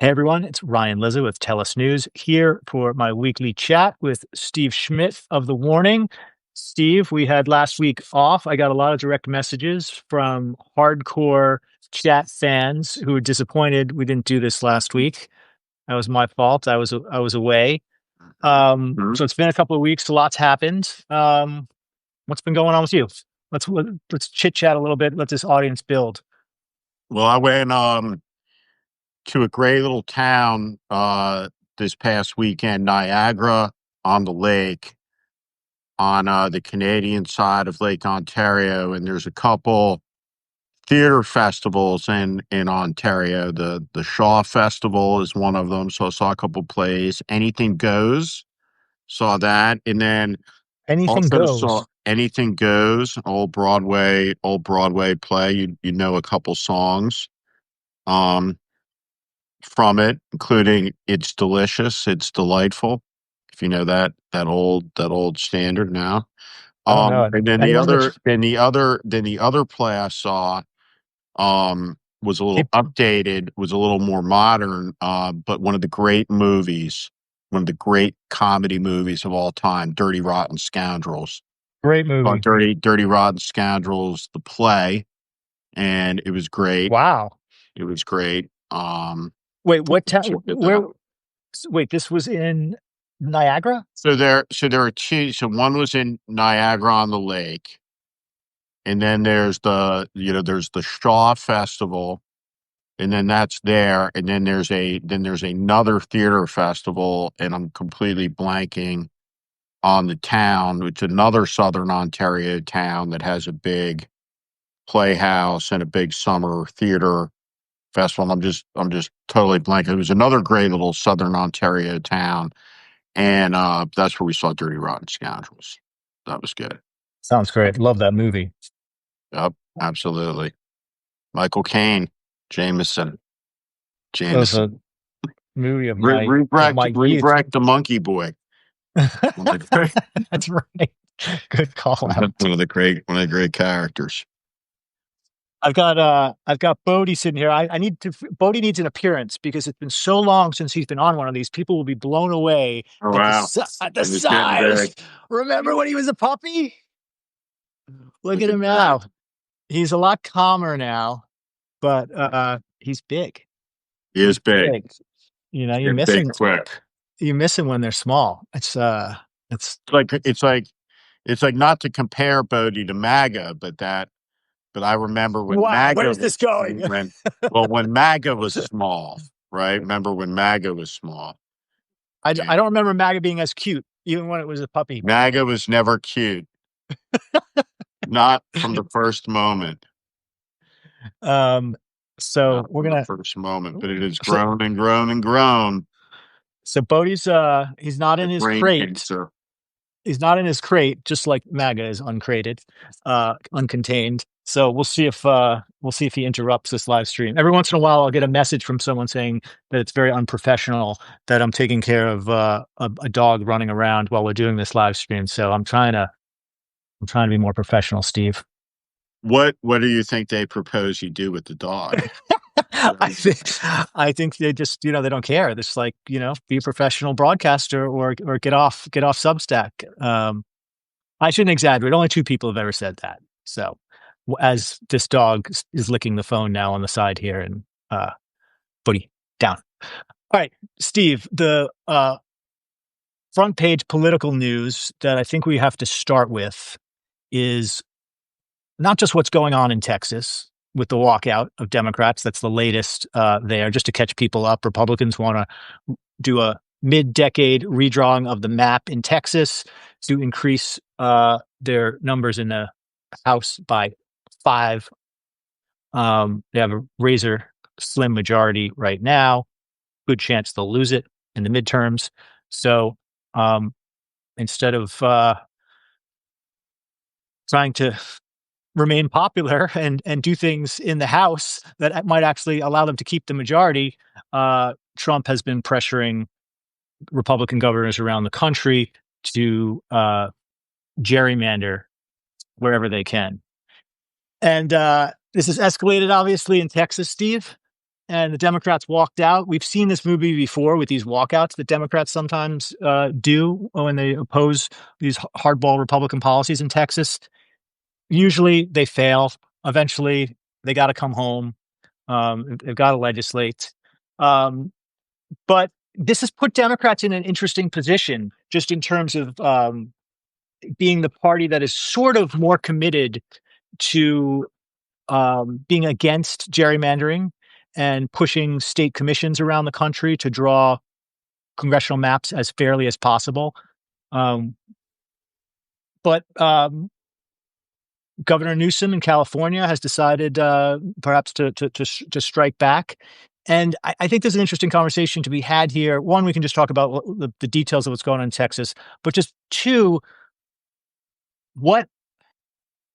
Hey everyone, it's Ryan Lizza with TELUS News here for my weekly chat with Steve Schmidt of The Warning. Steve, we had last week off. I got a lot of direct messages from hardcore chat fans who were disappointed we didn't do this last week. That was my fault. I was away. Mhm. So it's been a couple of weeks. A lot's happened. What's been going on with you? Let's chit chat a little bit. Let this audience build. Well, I went to a great little town this past weekend, Niagara on the lake, on the Canadian side of Lake Ontario, and there's a couple theater festivals in Ontario. The Shaw Festival is one of them, so I saw a couple plays. Anything Goes, saw that, and then Anything also saw goes. Anything Goes, old Broadway play. You know a couple songs. Um, from it, including "It's Delicious," "It's Delightful," if you know that old standard now. I don't know. And then Anyone that's the other play I saw was a little updated, was a little more modern, but one of the great comedy movies of all time, Dirty Rotten Scoundrels. great movie. Dirty Rotten Scoundrels, the play, and it was great. Wow. It was great. Wait, what town? Check it Where? out. Wait, this was in Niagara? So there are two. So one was in Niagara on the Lake, and then there's the Shaw Festival, and then that's there, and then there's another theater festival, and I'm completely blanking on the town. It's another Southern Ontario town that has a big playhouse and a big summer theater festival. And I'm just totally blanking. It was another great little Southern Ontario town. And that's where we saw Dirty Rotten Scoundrels. That was good. Sounds great. Love that movie. Yep, absolutely. Michael Caine, Jameson, That was a Jameson. movie of Rebrack, my youth. Rebrack the Monkey Boy. One of the That's right. Good call out. great characters. I've got Bodie sitting here. Bodie needs an appearance because it's been so long since he's been on one of these. People will be blown away Oh at wow, at the and it's getting size. big. Remember when he was a puppy? Look Look at at him that. now. He's a lot calmer now, but he's big. He is He's big. big. You know, He's getting big quick. you miss him when they're small. It's It's like not to compare Bodie to MAGA, but I remember when wow, MAGA where's this going? when MAGA was small, right? Remember when MAGA was small? I And don't remember Maggie being as cute, even when it was a puppy. MAGA was never cute, not from the first moment. Um, so Not we're from the gonna first moment, but it has so grown and grown and grown. so Bodhi's he's not The in his brain crate. cancer. He's not in his crate, just like MAGA is uncrated, uncontained. So we'll see if he interrupts this live stream. Every once in a while I'll get a message from someone saying that it's very unprofessional that I'm taking care of a dog running around while we're doing this live stream. So I'm trying to be more professional, Steve. What do you think they propose you do with the dog? I think I think they just they don't care. It's like be a professional broadcaster or get off Substack. I shouldn't exaggerate. Only two people have ever said that. So as this dog is licking the phone now on the side here and footy down. All right, Steve. The front page political news that I think we have to start with is not just what's going on in Texas with the walkout of Democrats. That's the latest there, just to catch people up. Republicans want to do a mid-decade redrawing of the map in Texas to increase their numbers in the House by 5. They have a razor slim majority right now. Good chance they'll lose it in the midterms. So instead of trying to remain popular and do things in the House that might actually allow them to keep the majority, Trump has been pressuring Republican governors around the country to gerrymander wherever they can. And this has escalated, obviously, in Texas, Steve. and the Democrats walked out. We've seen this movie before with these walkouts that Democrats sometimes do when they oppose these hardball Republican policies in Texas. Usually they fail. Eventually they got to come home. They've got to legislate. But this has put Democrats in an interesting position just in terms of being the party that is sort of more committed to being against gerrymandering and pushing state commissions around the country to draw congressional maps as fairly as possible. But Governor Newsom in California has decided perhaps to strike back. And I think there's an interesting conversation to be had here. One, we can just talk about the details of what's going on in Texas, but just two,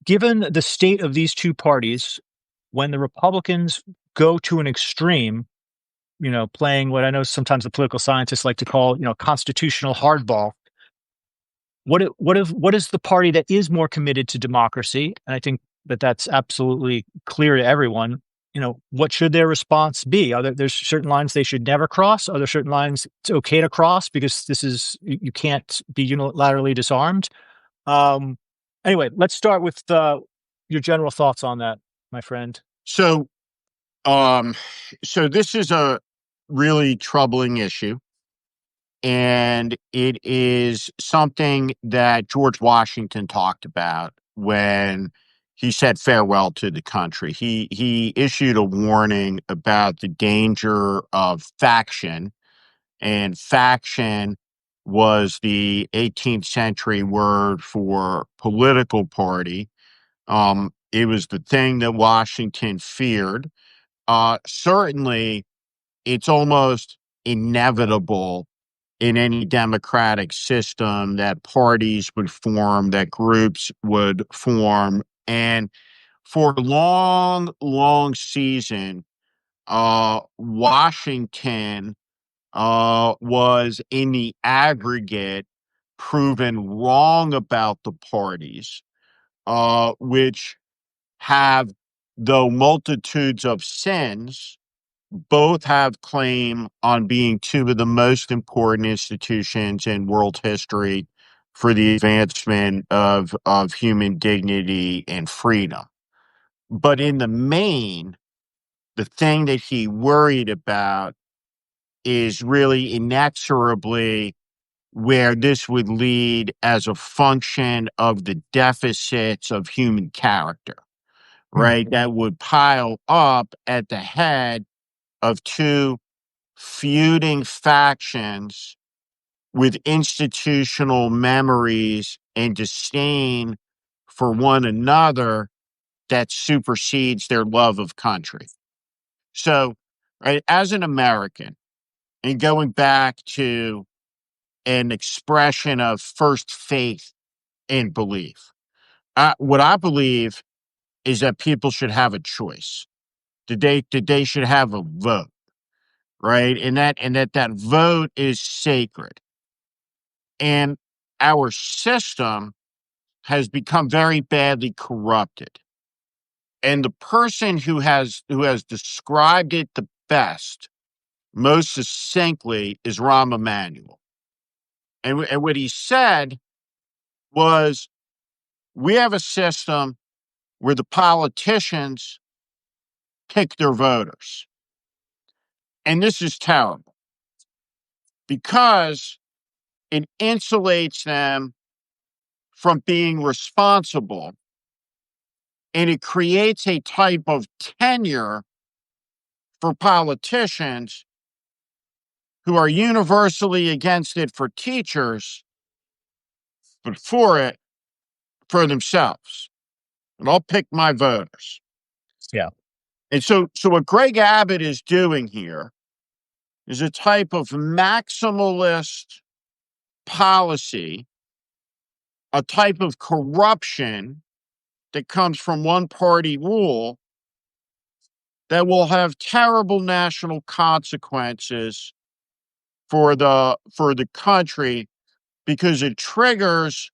given the state of these two parties, when the Republicans go to an extreme, playing what I know sometimes the political scientists like to call, constitutional hardball, what is the party that is more committed to democracy? And I think that that's absolutely clear to everyone. What should their response be? There's certain lines they should never cross? Are there certain lines it's okay to cross because you can't be unilaterally disarmed? Anyway, let's start with your general thoughts on that, my friend. So this is a really troubling issue. And it is something that George Washington talked about when he said farewell to the country. He issued a warning about the danger of faction, and faction was the 18th century word for political party. It was the thing that Washington feared. Certainly, it's almost inevitable in any democratic system that parties would form, that groups would form. And for a long, long season, Washington was in the aggregate proven wrong about the parties, which have, though multitudes of sins, both have claim on being two of the most important institutions in world history for the advancement of human dignity and freedom. But in the main, the thing that he worried about is really inexorably where this would lead as a function of the deficits of human character, right? That would pile up at the head of two feuding factions with institutional memories and disdain for one another that supersedes their love of country. So, right, as an American, and going back to an expression of first faith and belief, what I believe is that people should have a choice. They should have a vote, right? And that vote is sacred. And our system has become very badly corrupted. And the person who has described it the best, most succinctly, is Rahm Emanuel. And what he said was, we have a system where the politicians pick their voters. And this is terrible because it insulates them from being responsible, and it creates a type of tenure for politicians who are universally against it for teachers, but for it for themselves. And I'll pick my voters. Yeah. And so what Greg Abbott is doing here is a type of maximalist policy, a type of corruption that comes from one party rule that will have terrible national consequences for the country, because it triggers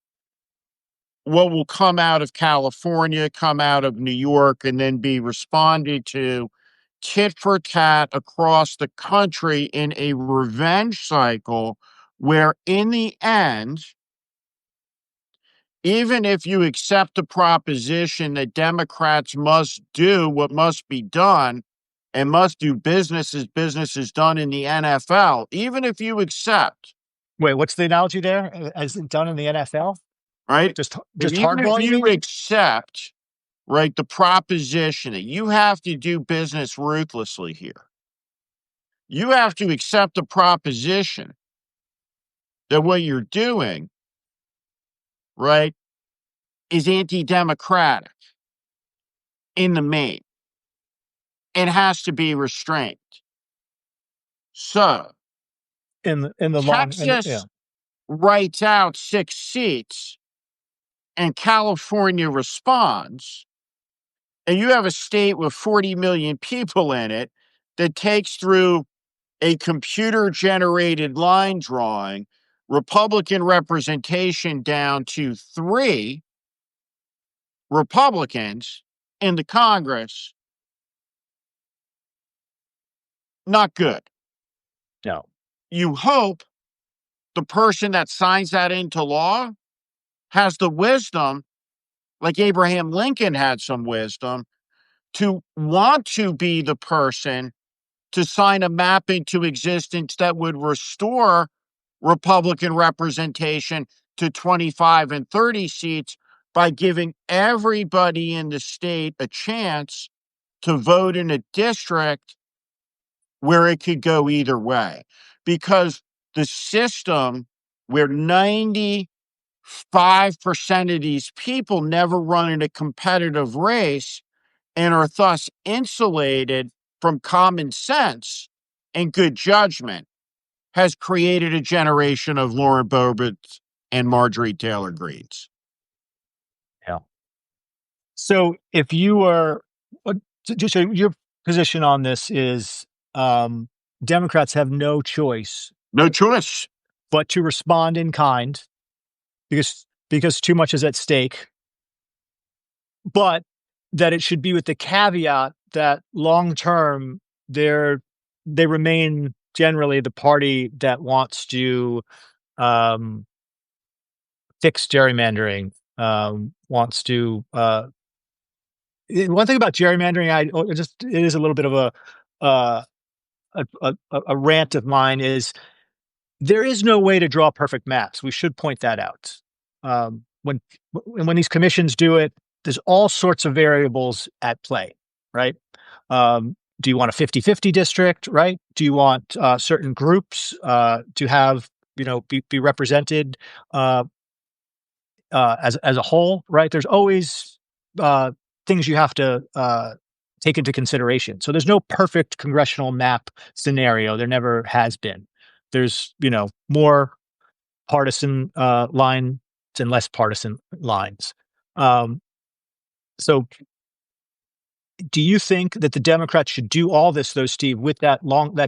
what will come out of California, come out of New York, and then be responded to tit for tat across the country in a revenge cycle where, in the end, even if you accept the proposition that Democrats must do what must be done and must do business as business is done in the NFL, even if you accept, Wait, what's the analogy there? As done in the NFL? right? Just Even if hardball, you you mean? accept, right, the proposition that you have to do business ruthlessly here, you have to accept the proposition that what you're doing, right, is anti-democratic in the main and has to be restrained. So In the long, yeah. Texas writes out 6 seats and California responds, and you have a state with 40 million people in it that takes through a computer generated line drawing Republican representation down to 3 Republicans in the Congress. Not good. No. You hope the person that signs that into law has the wisdom, like Abraham Lincoln had some wisdom, to want to be the person to sign a map into existence that would restore Republican representation to 25 and 30 seats by giving everybody in the state a chance to vote in a district where it could go either way. Because the system where 95% of these people never run in a competitive race and are thus insulated from common sense and good judgment has created a generation of Lauren Boebert and Marjorie Taylor Greens. Yeah. So if you were, just so your position on this is, Democrats have no choice No choice. but to respond in kind because too much is at stake, but that it should be with the caveat that long term they remain generally the party that wants to um, fix gerrymandering, wants to one thing about gerrymandering, it is a little bit of uh, a rant of mine is there is no way to draw perfect maps. We should point that out. When these commissions do it, there's all sorts of variables at play, right? Do you want a 50-50 district, right? Do you want certain groups to have, be represented uh, as a whole, right? There's always things you have to take into consideration. So there's no perfect congressional map scenario. There never has been. There's more partisan lines and less partisan lines. Um, so do you think that the Democrats should do all this, though, Steve, with that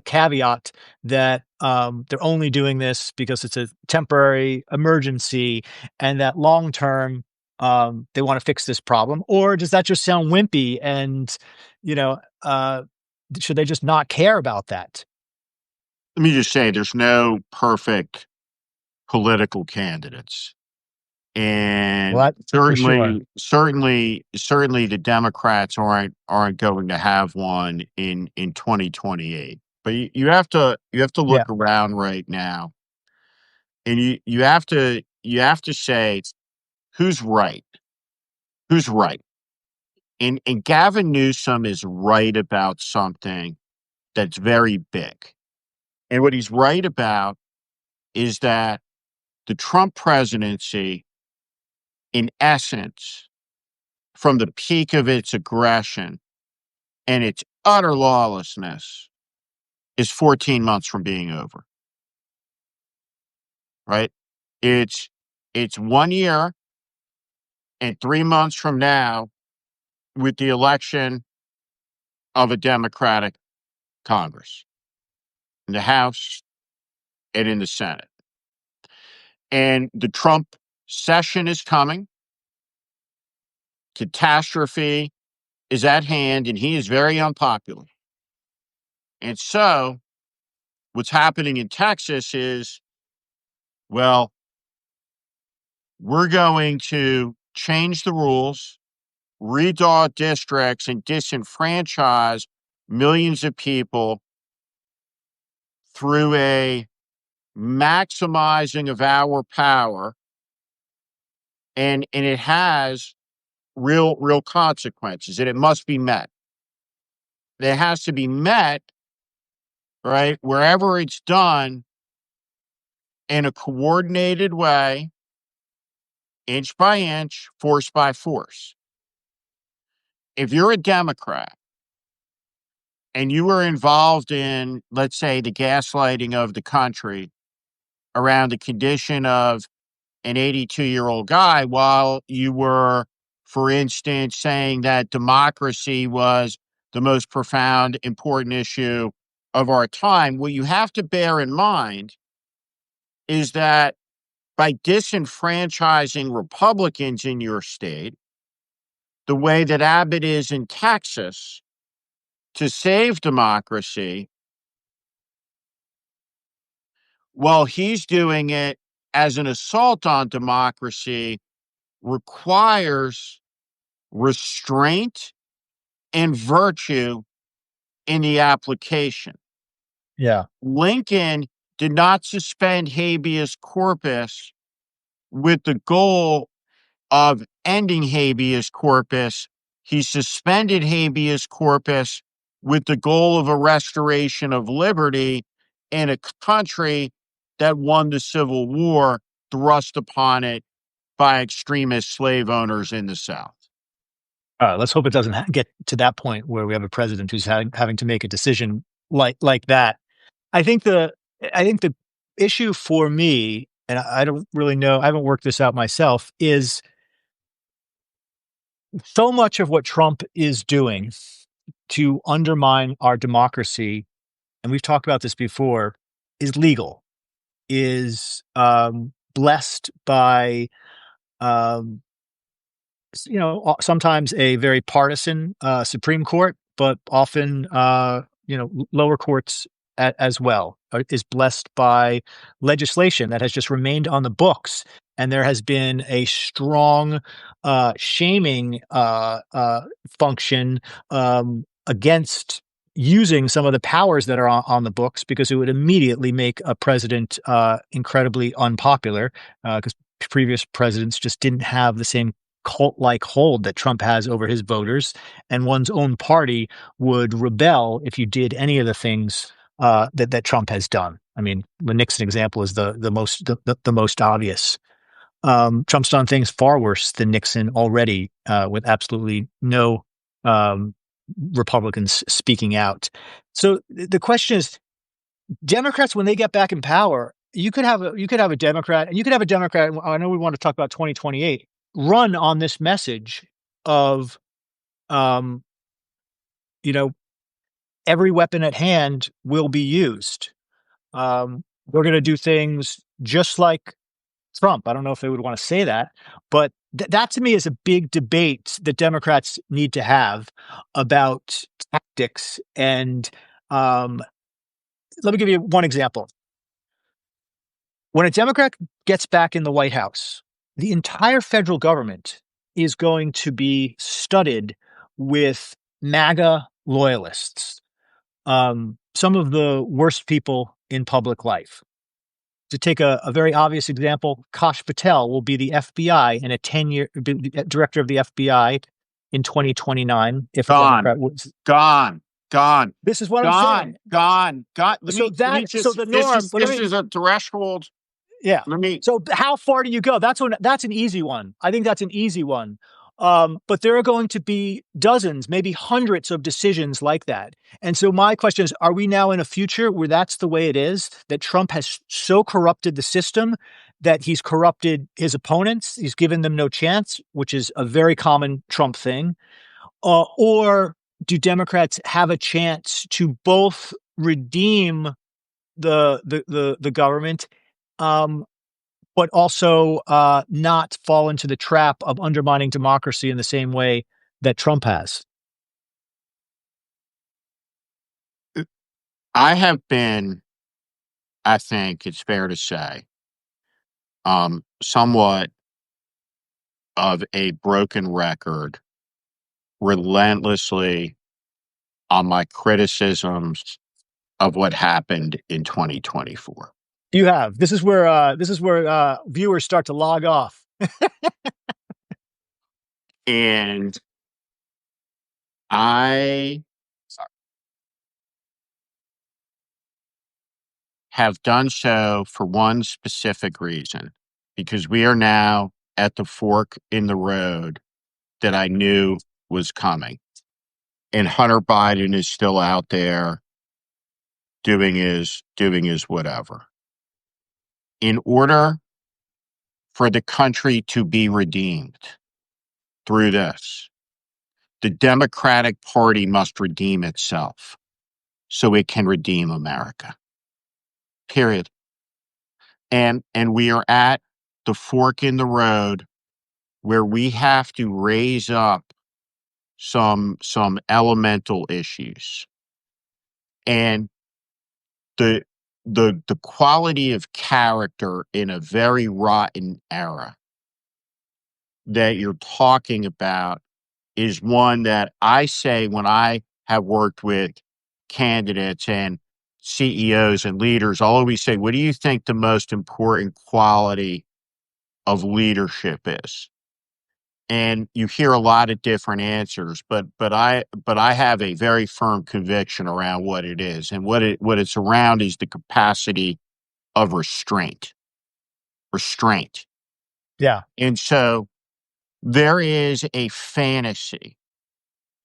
caveat that they're only doing this because it's a temporary emergency, and that long term they want to fix this problem? Or does that just sound wimpy? And you know, uh, should they just not care about that? Let me just say there's no perfect political candidates. Well, And that for sure. certainly the Democrats aren't going to have one in 2028. But you have to look Yeah. around right now, and you have to say who's right, who's right. And Gavin Newsom is right about something that's very big. And what he's right about is that the Trump presidency, in essence, from the peak of its aggression and its utter lawlessness, is 14 months from being over. Right? It's 1 year and 3 months from now with the election of a Democratic Congress in the House and in the Senate. And the Trump session is coming. Catastrophe is at hand, and he is very unpopular. And so what's happening in Texas is, well, we're going to change the rules, redraw districts, and disenfranchise millions of people through a maximizing of our power. And it has real consequences, and it must be met. It has to be met, right, wherever it's done in a coordinated way, inch by inch, force by force. If you're a Democrat and you were involved in, let's say, the gaslighting of the country around the condition of an 82-year-old guy, while you were, for instance, saying that democracy was the most profound, important issue of our time, what you have to bear in mind is that by disenfranchising Republicans in your state, the way that Abbott is in Texas, to save democracy, well, he's doing it as an assault on democracy, requires restraint and virtue in the application. Yeah. Lincoln did not suspend habeas corpus with the goal of ending habeas corpus. He suspended habeas corpus with the goal of a restoration of liberty in a country that won the Civil War thrust upon it by extremist slave owners in the South. Let's hope it doesn't get to that point where we have a president who's having to make a decision like that. I think the issue for me, and I don't really know, I haven't worked this out myself, is so much of what Trump is doing to undermine our democracy, and we've talked about this before, is legal, is blessed by um, sometimes a very partisan Supreme Court, but often lower courts as well, is blessed by legislation that has just remained on the books, and there has been a strong shaming function against using some of the powers that are on the books, because it would immediately make a president incredibly unpopular, because previous presidents just didn't have the same cult-like hold that Trump has over his voters, and one's own party would rebel if you did any of the things that Trump has done. I mean, the Nixon example is the most obvious. Trump's done things far worse than Nixon already, with absolutely no Republicans speaking out. So the question is, Democrats, when they get back in power, you could have a Democrat, and you could have a Democrat. I know we want to talk about 2028. Run on this message of, um, every weapon at hand will be used. We're going to do things just like Trump. I don't know if they would want to say that, but that to me is a big debate that Democrats need to have about tactics. And let me give you one example. When a Democrat gets back in the White House, the entire federal government is going to be studded with MAGA loyalists, some of the worst people in public life. To take a very obvious example, Kash Patel will be the FBI and a 10-year director of the FBI in 2029. If a Democrat was gone. This is what I'm saying. Gone. This is a threshold. Yeah. So how far do you go? That's an easy one. I think that's an easy one. But there are going to be dozens, maybe hundreds of decisions like that. And so my question is, are we now in a future where that's the way it is, that Trump has so corrupted the system that he's corrupted his opponents? He's given them no chance, which is a very common Trump thing. Or do Democrats have a chance to both redeem the government, but also not fall into the trap of undermining democracy in the same way that Trump has? I have been, I think it's fair to say, somewhat of a broken record, relentlessly on my criticisms of what happened in 2024. You have. This is where viewers start to log off. And I have done so for one specific reason, because we are now at the fork in the road that I knew was coming. And Hunter Biden is still out there doing his whatever. In order for the country to be redeemed through this, the Democratic Party must redeem itself so it can redeem America. Period. And we are at the fork in the road where we have to raise up some elemental issues. And the the quality of character in a very rotten era that you're talking about is one that I say when I have worked with candidates and CEOs and leaders, I'll always say, what do you think the most important quality of leadership is? And you hear a lot of different answers, but I have a very firm conviction around what it is. And what it's around is the capacity of restraint. Restraint. Yeah. And so there is a fantasy.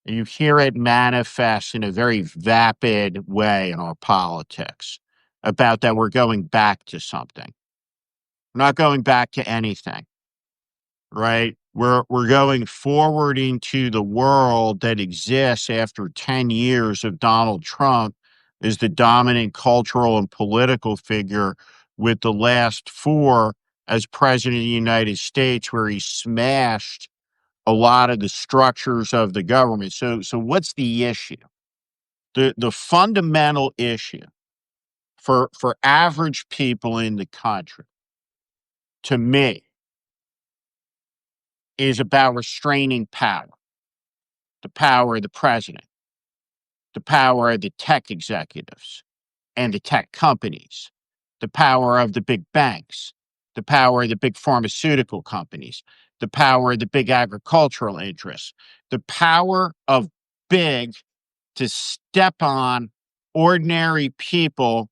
You hear it manifest in a very vapid way in our politics about that we're going back to something. We're not going back to anything, right? We're going forward into the world that exists after 10 years of Donald Trump as the dominant cultural and political figure, with the last 4 as president of the United States, where he smashed a lot of the structures of the government. So what's the issue? The fundamental issue for average people in the country, to me, is about restraining power. The power of the president, the power of the tech executives and the tech companies, the power of the big banks, the power of the big pharmaceutical companies, the power of the big agricultural interests, the power of big to step on ordinary people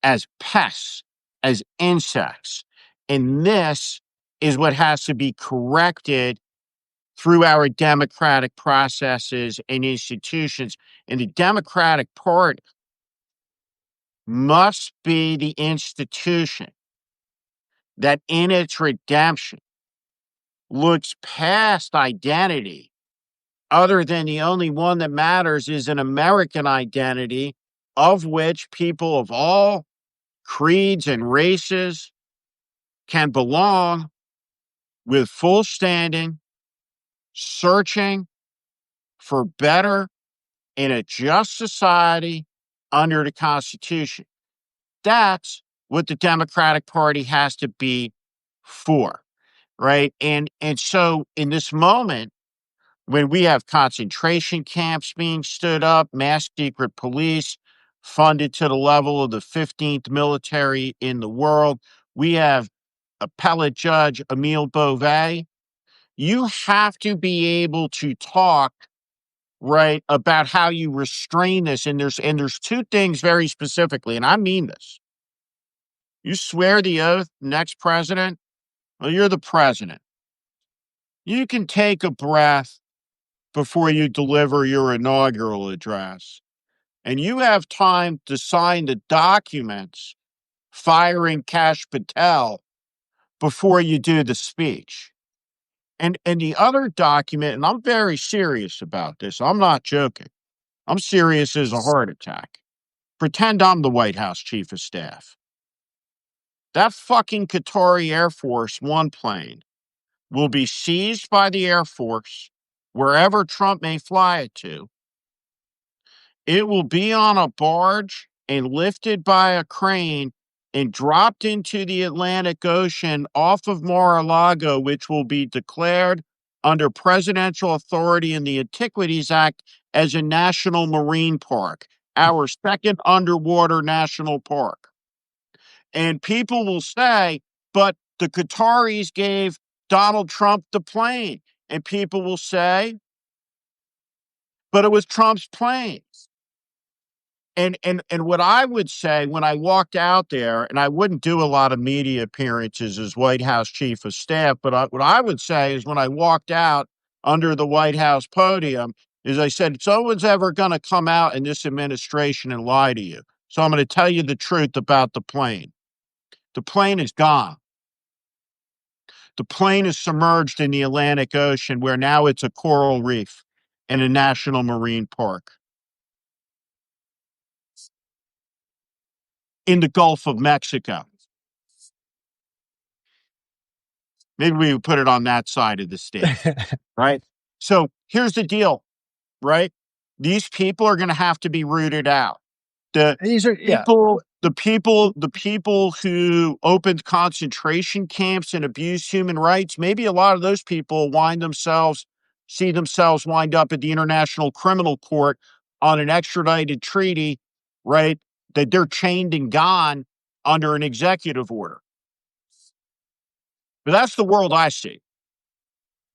as pests, as insects. And this is what has to be corrected through our democratic processes and institutions. And the Democratic Party must be the institution that, in its redemption, looks past identity, other than the only one that matters is an American identity, of which people of all creeds and races can belong, with full standing, searching for better in a just society under the Constitution. That's what the Democratic Party has to be for, right? And so in this moment, when we have concentration camps being stood up, mass secret police funded to the level of the 15th military in the world, we have appellate judge Emil Bove. You have to be able to talk, right, about how you restrain this. And there's 2 things very specifically, and I mean this. You swear the oath, next president, well, you're the president. You can take a breath before you deliver your inaugural address, and you have time to sign the documents firing Kash Patel before you do the speech. And the other document, and I'm very serious about this, I'm not joking. I'm serious as a heart attack. Pretend I'm the White House chief of staff. That fucking Qatari Air Force One plane will be seized by the Air Force, wherever Trump may fly it to, It will be on a barge and lifted by a crane and dropped into the Atlantic Ocean off of Mar-a-Lago, which will be declared under presidential authority in the Antiquities Act as a national marine park, our second underwater national park. And people will say, but the Qataris gave Donald Trump the plane. And people will say, but it was Trump's plane. And what I would say when I walked out there, and I wouldn't do a lot of media appearances as White House chief of staff, but what I would say is when I walked out under the White House podium, is I said, someone's ever going to come out in this administration and lie to you. So I'm going to tell you the truth about the plane. The plane is gone. The plane is submerged in the Atlantic Ocean, where now it's a coral reef and a national marine park. In the Gulf of Mexico. Maybe we would put it on that side of the state, right? So here's the deal, right? These people are going to have to be rooted out. The These are, yeah. The people who opened concentration camps and abused human rights, maybe a lot of those people see themselves wind up at the International Criminal Court on an extradited treaty, right? That they're chained and gone under an executive order. But that's the world I see.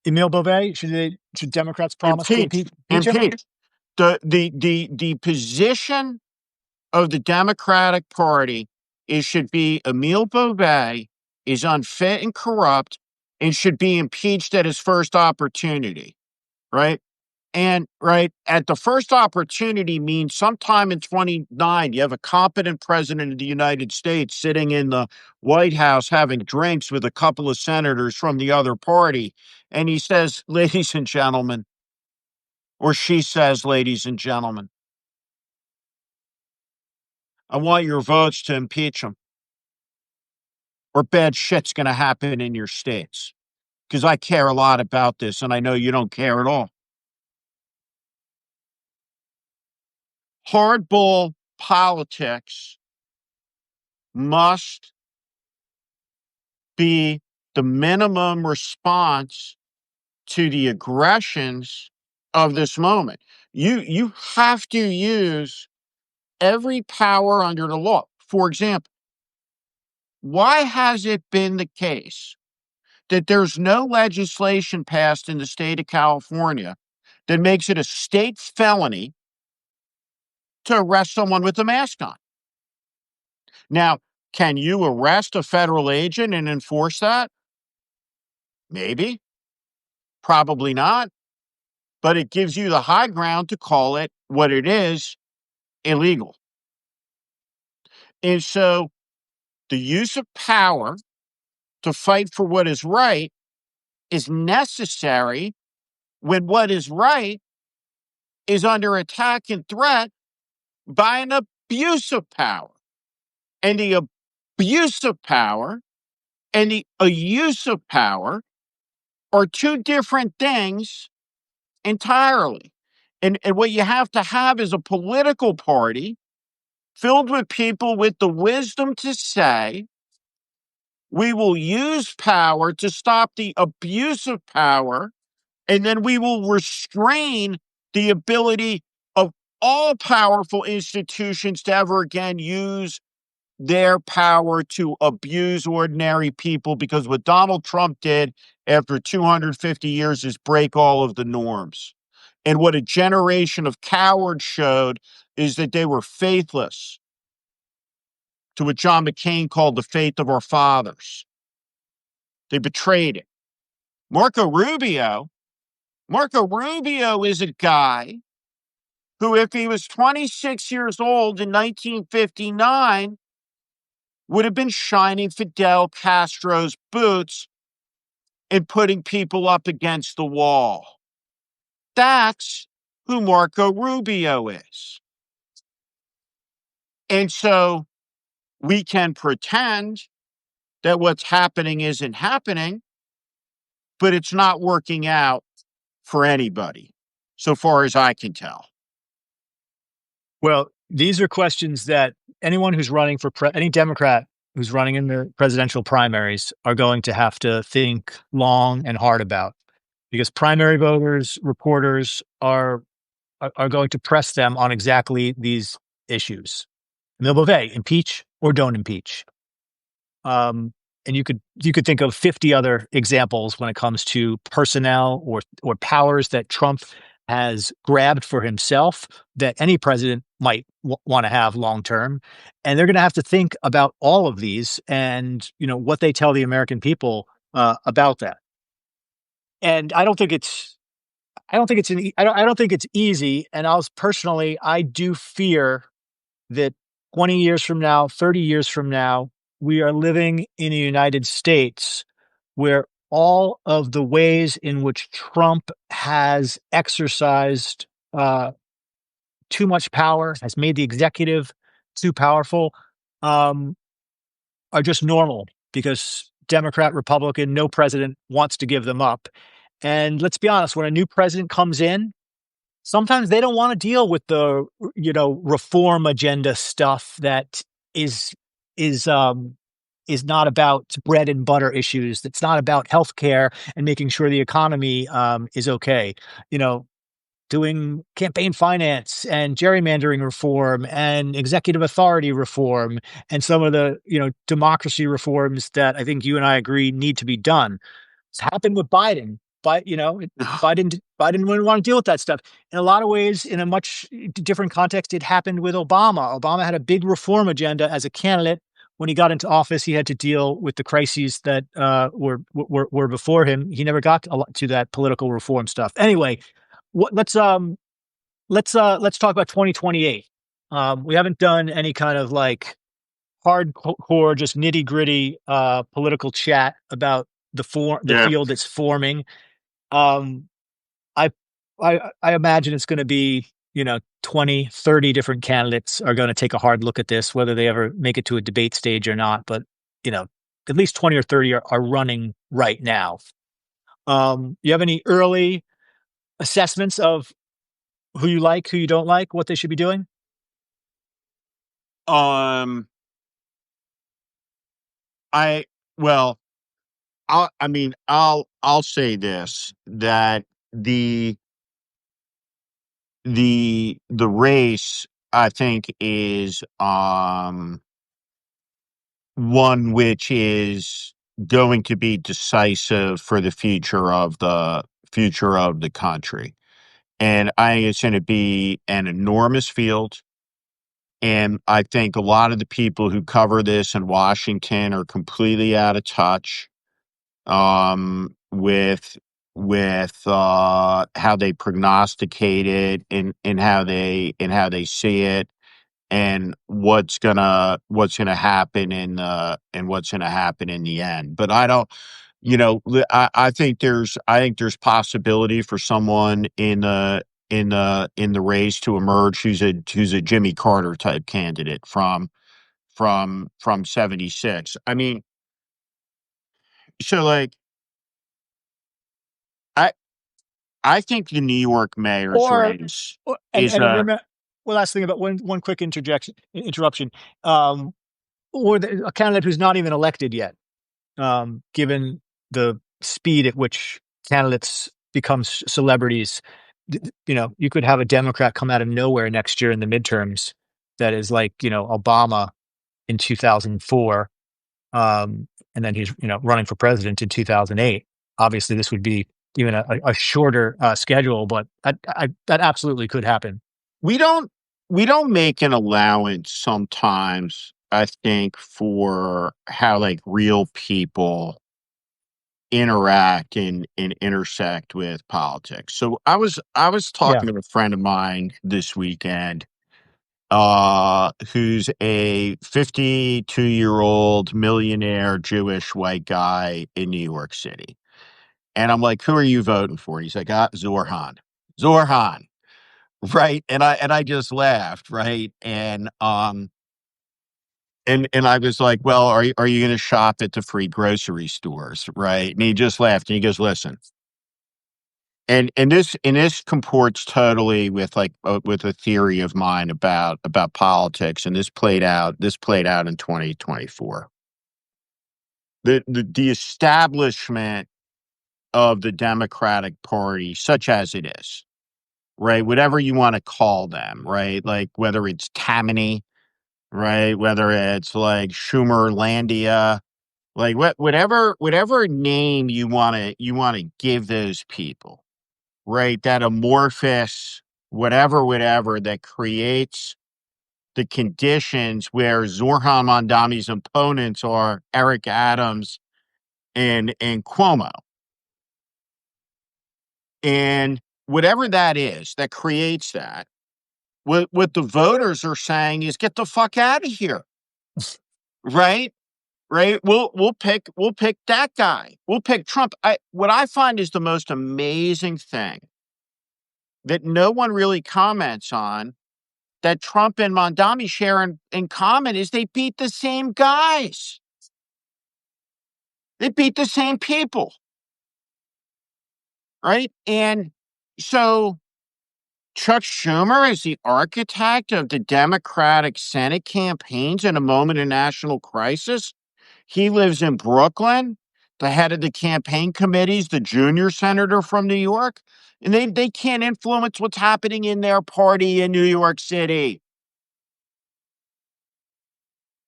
Emil Bove, should Democrats promise to impeach him? Impeach. The position of the Democratic Party should be Emil Bove is unfit and corrupt and should be impeached at his first opportunity, right? And right at the first opportunity means sometime in 29, you have a competent president of the United States sitting in the White House having drinks with a couple of senators from the other party. And he says, ladies and gentlemen, or she says, ladies and gentlemen, I want your votes to impeach him, or bad shit's going to happen in your states. Because I care a lot about this, and I know you don't care at all. Hardball politics must be the minimum response to the aggressions of this moment. You have to use every power under the law. For example, why has it been the case that there's no legislation passed in the state of California that makes it a state felony to arrest someone with a mask on? Now, can you arrest a federal agent and enforce that? Maybe. Probably not. But it gives you the high ground to call it what it is, illegal. And so the use of power to fight for what is right is necessary when what is right is under attack and threat by an abuse of power. And the abuse of power and the use of power are two different things entirely. And what you have to have is a political party filled with people with the wisdom to say, we will use power to stop the abuse of power, and then we will restrain the ability of all powerful institutions to ever again use their power to abuse ordinary people, because what Donald Trump did after 250 years is break all of the norms. And what a generation of cowards showed is that they were faithless to what John McCain called the faith of our fathers. They betrayed it. Marco Rubio is a guy who, if he was 26 years old in 1959, would have been shining Fidel Castro's boots and putting people up against the wall. That's who Marco Rubio is. And so we can pretend that what's happening isn't happening, but it's not working out for anybody, so far as I can tell. Well, these are questions that anyone who's running for any Democrat who's running in the presidential primaries are going to have to think long and hard about, because primary voters, reporters are going to press them on exactly these issues. Emil Bove, impeach or don't impeach. Um, and you could think of 50 other examples when it comes to personnel or powers that Trump has grabbed for himself that any president might want to have long term, and they're going to have to think about all of these and what they tell the American people about that. And I don't think it's easy. And I do fear that 20 years from now, 30 years from now, we are living in a United States where all of the ways in which Trump has exercised too much power, has made the executive too powerful, um, are just normal because Democrat, Republican, no president wants to give them up. And let's be honest, when a new president comes in, sometimes they don't want to deal with the reform agenda stuff that is is um is not about bread and butter issues. That's not about healthcare and making sure the economy is okay. You know, doing campaign finance and gerrymandering reform and executive authority reform and some of the democracy reforms that I think you and I agree need to be done. It's happened with Biden, but Biden wouldn't want to deal with that stuff. In a lot of ways, in a much different context, it happened with Obama. Obama had a big reform agenda as a candidate. When he got into office, he had to deal with the crises that were before him. He never got to that political reform stuff. Anyway, let's talk about 2028. We haven't done any kind of like hardcore, just nitty gritty political chat about the Yeah. field that's forming. Um, I, I imagine it's going to be 20, 30 different candidates are going to take a hard look at this, whether they ever make it to a debate stage or not. But you know, at least 20 or 30 are running right now. You have any early assessments of who you like, who you don't like, what they should be doing? Um, I well, I'll say this, that the race, I think, is one which is going to be decisive for the future of the country. And I think it's going to be an enormous field. And I think a lot of the people who cover this in Washington are completely out of touch with how they prognosticate it, and how they see it, and what's gonna happen and what's gonna happen in the end. But I don't, I think there's possibility for someone in the race to emerge who's a Jimmy Carter type candidate from 76. I mean, so like I I think the New York mayor's Or, race and is remember, one last thing about one quick interruption. Um, or a candidate who's not even elected yet, given the speed at which candidates become celebrities. You could have a Democrat come out of nowhere next year in the midterms that is like, Obama in 2004. And then he's, running for president in 2008. Obviously, this would be even a shorter schedule, but that absolutely could happen. we don't we don't make an allowance sometimes, I think, for how like real people interact and intersect with politics. So I was Yeah. talking to a friend of mine this weekend, who's a 52-year-old millionaire Jewish white guy in New York City. And I'm like, "Who are you voting for?" He's like, Zorhan. Zorhan. Right? And I just laughed, right? And I was like, "Well, are you gonna shop at the free grocery stores?" Right? And he just laughed and he goes, "Listen, and this comports totally with like with a theory of mine about politics, and this played out in 2024. The establishment of the Democratic Party, such as it is, right? Whatever you want to call them, right? Like whether it's Tammany, right? Whether it's like Schumerlandia, like whatever name you want to give those people, right? That amorphous whatever that creates the conditions where Zoran Mondami's opponents are Eric Adams and Cuomo. And whatever that is that creates that, what the voters are saying is get the fuck out of here. Right? Right? We'll pick that guy. We'll pick Trump. What I find is the most amazing thing that no one really comments on that Trump and Mondami share in common is they beat the same guys. They beat the same people. Right? And so Chuck Schumer is the architect of the Democratic Senate campaigns in a moment of national crisis. He lives in Brooklyn. The head of the campaign committees, the junior senator from New York, and they can't influence what's happening in their party in New York City.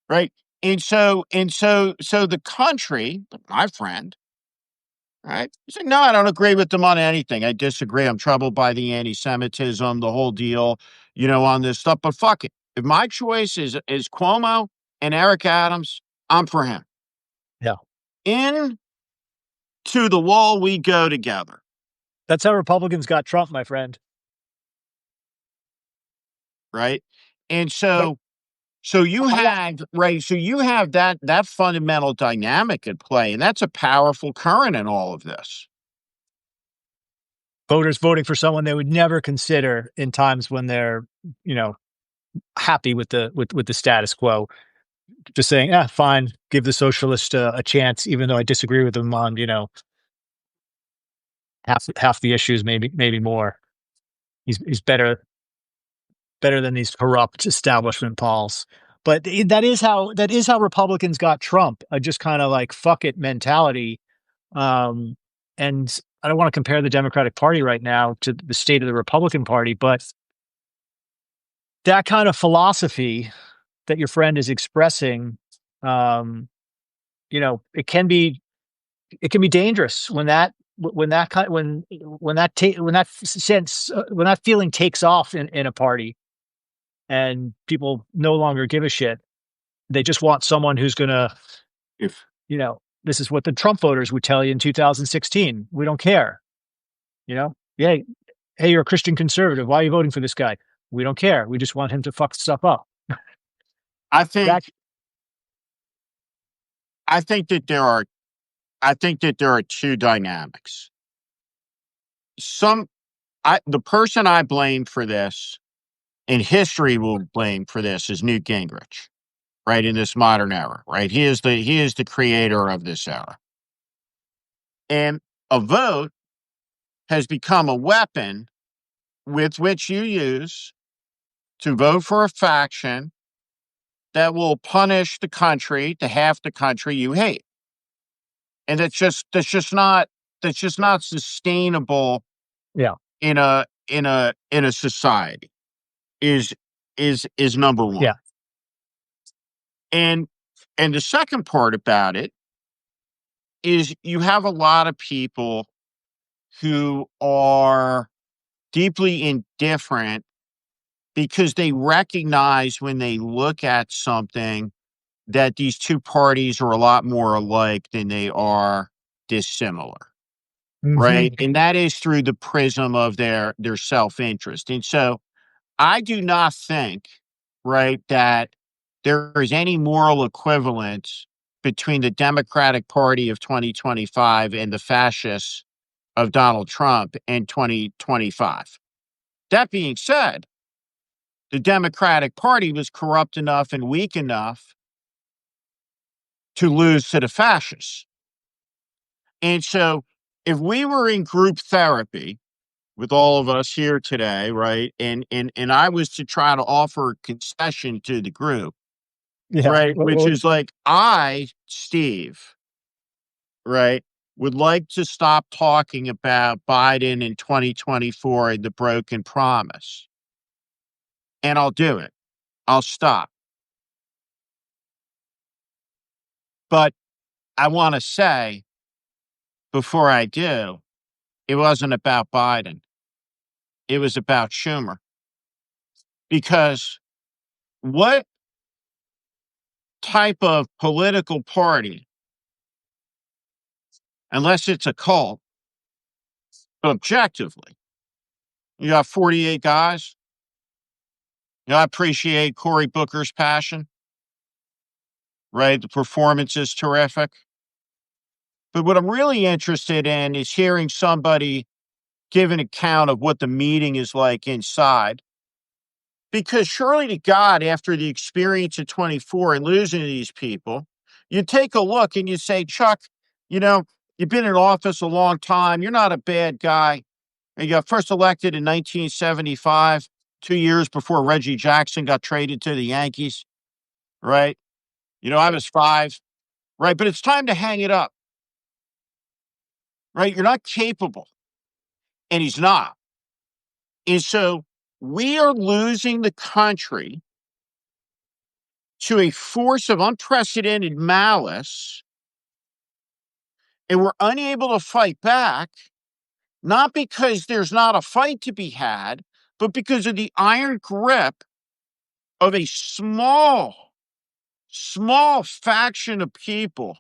Right? And so the country, my friend, right? He's like, no, I don't agree with them on anything. I disagree. I'm troubled by the anti-Semitism, the whole deal, on this stuff. But fuck it. If my choice is Cuomo and Eric Adams, I'm for him. Yeah. In to the wall we go together. That's how Republicans got Trump, my friend. Right. And so you have that fundamental dynamic at play, and that's a powerful current in all of this. Voters voting for someone they would never consider in times when they're, happy with the status quo. Just saying, fine, give the socialist a chance, even though I disagree with them on, half the issues, maybe more. He's better than these corrupt establishment Pauls. But that is how Republicans got Trump. A just kind of like fuck it mentality. And I don't want to compare the Democratic Party right now to the state of the Republican Party, but that kind of philosophy that your friend is expressing, it can be dangerous when that feeling takes off in a party and people no longer give a shit. They just want someone who's gonna, If this is what the Trump voters would tell you in 2016. We don't care. Yeah, hey, you're a Christian conservative. Why are you voting for this guy? We don't care. We just want him to fuck stuff up. I think That I think that there are two dynamics. The person I blame for this, and history will blame for this, is Newt Gingrich, right, in this modern era, right? He is the creator of this era. And a vote has become a weapon with which you use to vote for a faction that will punish the country, the half the country you hate. And that's just not sustainable yeah in a society is number one. yeah And the second part about it is you have a lot of people who are deeply indifferent because they recognize when they look at something that these two parties are a lot more alike than they are dissimilar. Right. And that is through the prism of their self-interest. And so I do not think, right, that there is any moral equivalence between the Democratic Party of 2025 and the fascists of Donald Trump in 2025. That being said, the Democratic Party was corrupt enough and weak enough to lose to the fascists. And so if we were in group therapy with all of us here today, right? And I was to try to offer a concession to the group, Yeah. right? Which is like, Steve, right, would like to stop talking about Biden in 2024 and the broken promise. And I'll do it. I'll stop. But I want to say before I do, it wasn't about Biden. It was about Schumer. Because what type of political party, unless it's a cult, objectively, you got 48 guys? I appreciate Cory Booker's passion, right? The performance is terrific. But what I'm really interested in is hearing somebody give an account of what the meeting is like inside. Because surely to God, after the experience of 24 and losing to these people, you take a look and you say, Chuck, you know, you've been in office a long time. You're not a bad guy. You got first elected in 1975, 2 years before Reggie Jackson got traded to the Yankees, right? I was 5, right? But it's time to hang it up, right? You're not capable, and he's not. And so we are losing the country to a force of unprecedented malice, and we're unable to fight back, not because there's not a fight to be had, but because of the iron grip of a small faction of people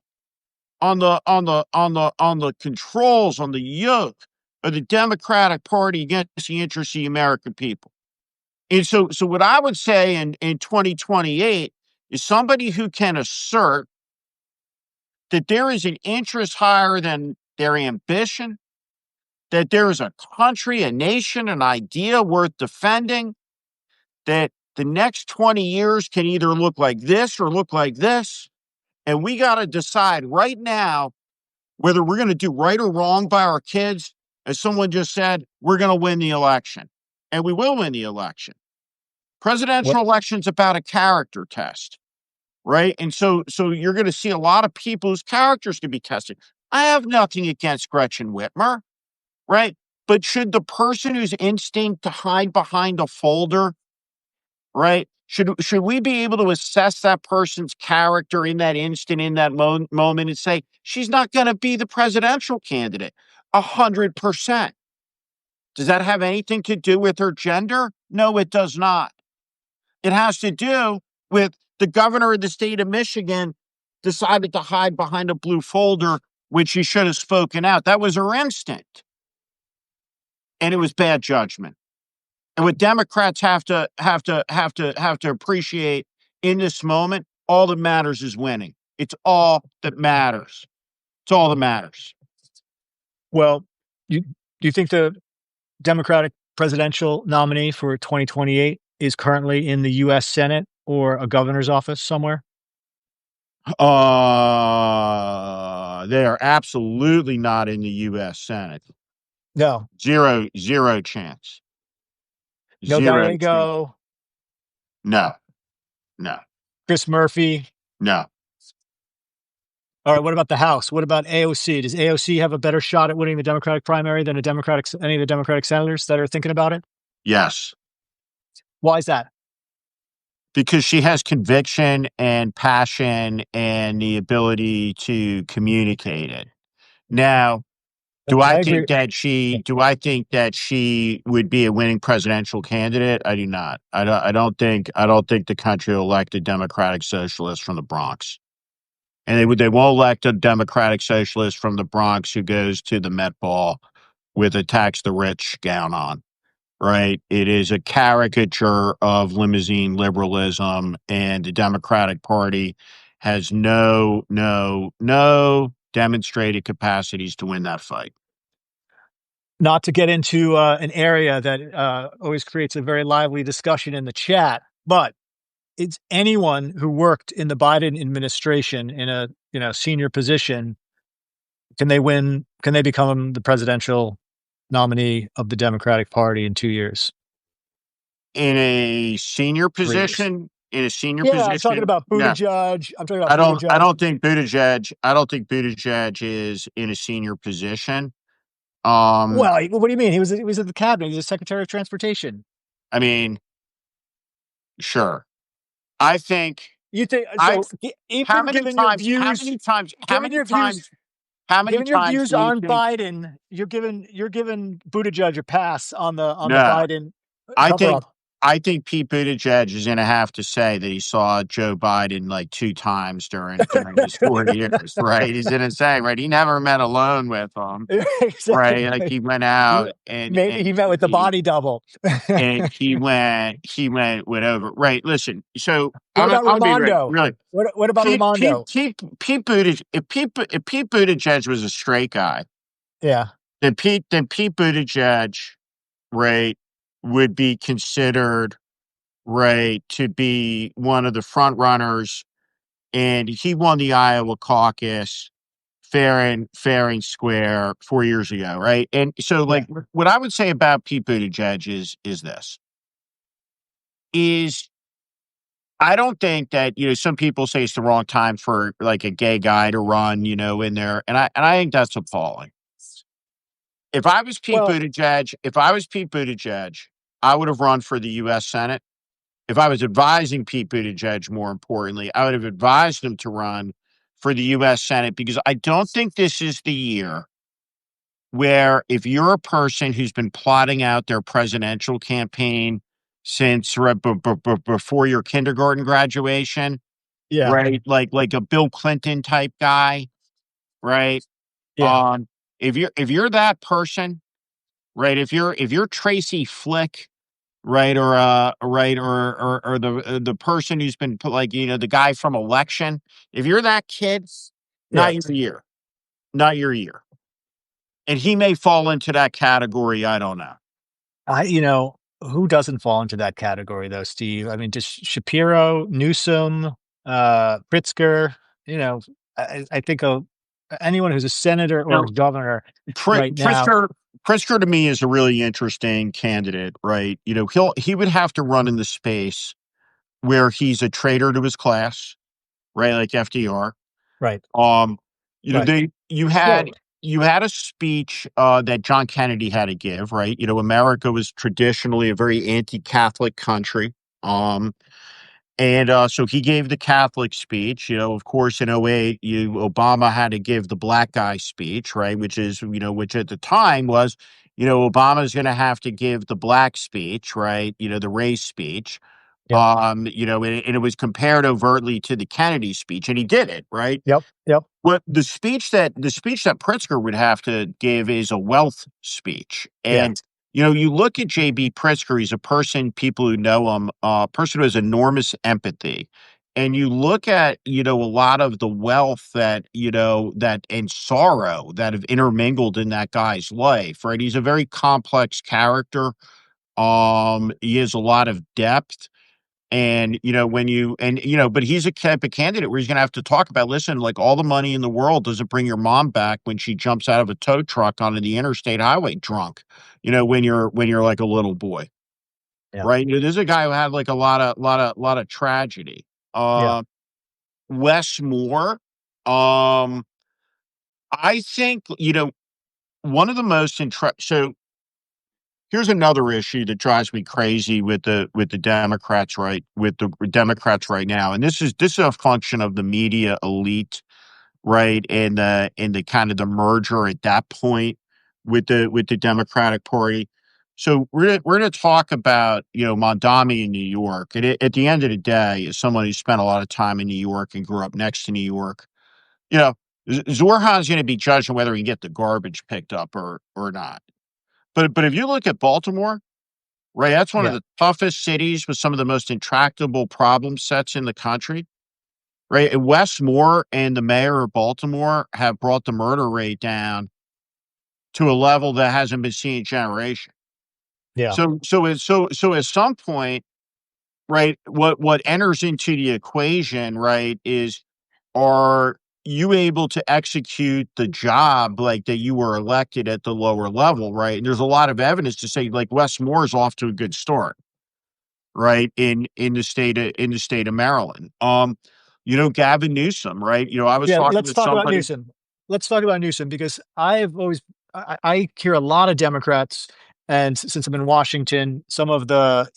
on the controls, on the yoke of the Democratic Party against the interests of the American people. And so what I would say in 2028 is somebody who can assert that there is an interest higher than their ambition, that there is a country, a nation, an idea worth defending, that the next 20 years can either look like this or look like this. And we got to decide right now whether we're going to do right or wrong by our kids. As someone just said, we're going to win the election, and we will win the election. Presidential election's about a character test, right? And so you're going to see a lot of people whose characters can be tested. I have nothing against Gretchen Whitmer, right? But should the person whose instinct to hide behind a folder, right? Should we be able to assess that person's character in that instant, in that moment, and say she's not going to be the presidential candidate? 100%. Does that have anything to do with her gender? No, it does not. It has to do with the governor of the state of Michigan decided to hide behind a blue folder, which she should have spoken out. That was her instinct. And it was bad judgment. And what Democrats have to appreciate in this moment, all that matters is winning. It's all that matters. It's all that matters. Well, do you think the Democratic presidential nominee for 2028 is currently in the U.S. Senate or a governor's office somewhere? They are absolutely not in the U.S. Senate. No. Zero chance. No Zero chance. Gallego. No. Chris Murphy. No. All right. What about the House? What about AOC? Does AOC have a better shot at winning the Democratic primary than any of the Democratic senators that are thinking about it? Yes. Why is that? Because she has conviction and passion and the ability to communicate it. Now, do I think that she would be a winning presidential candidate? I do not. I don't think the country will elect a Democratic socialist from the Bronx. And they won't elect a Democratic socialist from the Bronx who goes to the Met Ball with a tax the rich gown on. Right? It is a caricature of limousine liberalism, and the Democratic Party has no demonstrated capacities to win that fight. Not to get into an area that always creates a very lively discussion in the chat, but it's anyone who worked in the Biden administration in a senior position. Can they win? Can they become the presidential nominee of the Democratic Party in 2 years, In a senior 3 years. position, in a senior Yeah, I'm talking position, about no. Buttigieg. I'm talking about I Buttigieg. don't think Buttigieg is in a senior position. Um, Well, what do you mean? He was at the cabinet. He's a Secretary of Transportation. I mean, sure. I think You think I so? Even given your views, how many given your times views do you on think Biden, you're giving Buttigieg a pass on the no, Biden I cover think up. Pete Buttigieg is gonna have to say that he saw Joe Biden like 2 times during his 4 years, right? He's gonna say, right, he never met alone with him, right? Like, Exactly. he went He out maybe he met with the body double. and went over. Right, listen, so What about Imma be real Raimondo? really. What about Raimondo? Pete Buttigieg if Pete Buttigieg was a straight guy, Yeah, then Pete Buttigieg, right, would be considered, right, to be one of the front runners, and he won the Iowa caucus fair and square 4 years ago, right? And so, yeah, like, what I would say about Pete Buttigieg is this, is I don't think that, some people say it's the wrong time for, like, a gay guy to run, in there, and I think that's appalling. well, If I was Pete Buttigieg, I would have run for the US Senate. If I was advising Pete Buttigieg, more importantly, I would have advised him to run for the US Senate, because I don't think this is the year where, if you're a person who's been plotting out their presidential campaign since before your kindergarten graduation, yeah, right? Like a Bill Clinton type guy, right? yeah, Um, if you're that person, right? If you're Tracy Flick, right, or the person who's been put, like, the guy from Election, if you're that kid, yeah. not your year, not your year, and he may fall into that category. I don't know. Who doesn't fall into that category though, Steve? I mean, just Shapiro, Newsom, Pritzker, you know, I think of anyone who's a senator or a governor right now. Pritzker Pritzker to me is a really interesting candidate, right? He would have to run in the space where he's a traitor to his class, right? Like FDR. Right, Um, right. they Well, you had a speech that John Kennedy had to give, right? America was traditionally a very anti-Catholic country. Um, and so he gave the Catholic speech. Of course, in '08, Obama had to give the black guy speech, right? Which at the time was, Obama's going to have to give the black speech, right? The race speech. yep, And it was compared overtly to the Kennedy speech, and he did it, right? yep, yep, What the speech that Pritzker would have to give is a wealth speech. yeah, And you look at JB Pritzker, he's a person, people who know him, a person who has enormous empathy. And you look at, a lot of the wealth that and sorrow that have intermingled in that guy's life, right? He's a very complex character. He has a lot of depth. And, but he's a type of candidate where he's going to have to talk about, listen, like, all the money in the world doesn't bring your mom back when she jumps out of a tow truck onto the interstate highway drunk, when you're like a little boy, yeah, right? This is a guy who had like a lot of tragedy. yeah, Uh, Wes Moore, um, I think, one of the most so here's another issue that drives me crazy with the Democrats, right? With the Democrats right now, and this is a function of the media elite, right? And the kind of the merger at that point with the Democratic Party. So we're gonna talk about, Mondami in New York, and at the end of the day, as someone who spent a lot of time in New York and grew up next to New York, you know, Zorhan's going to be judging whether he can get the garbage picked up or not. But if you look at Baltimore, right, that's one of yeah, the toughest cities with some of the most intractable problem sets in the country, right? And Wes Moore and the mayor of Baltimore have brought the murder rate down to a level that hasn't been seen in generation. yeah, So at some point, right, what enters into the equation, right, is are you able to execute the job like that you were elected at the lower level, right? And there's a lot of evidence to say like Wes Moore is off to a good start, right? In the state of Maryland. Gavin Newsom, right? I was Yeah, talking let's to talk about somebody. Newsom. Let's talk about Newsom because I've always I hear a lot of Democrats, and since I'm in Washington, some of the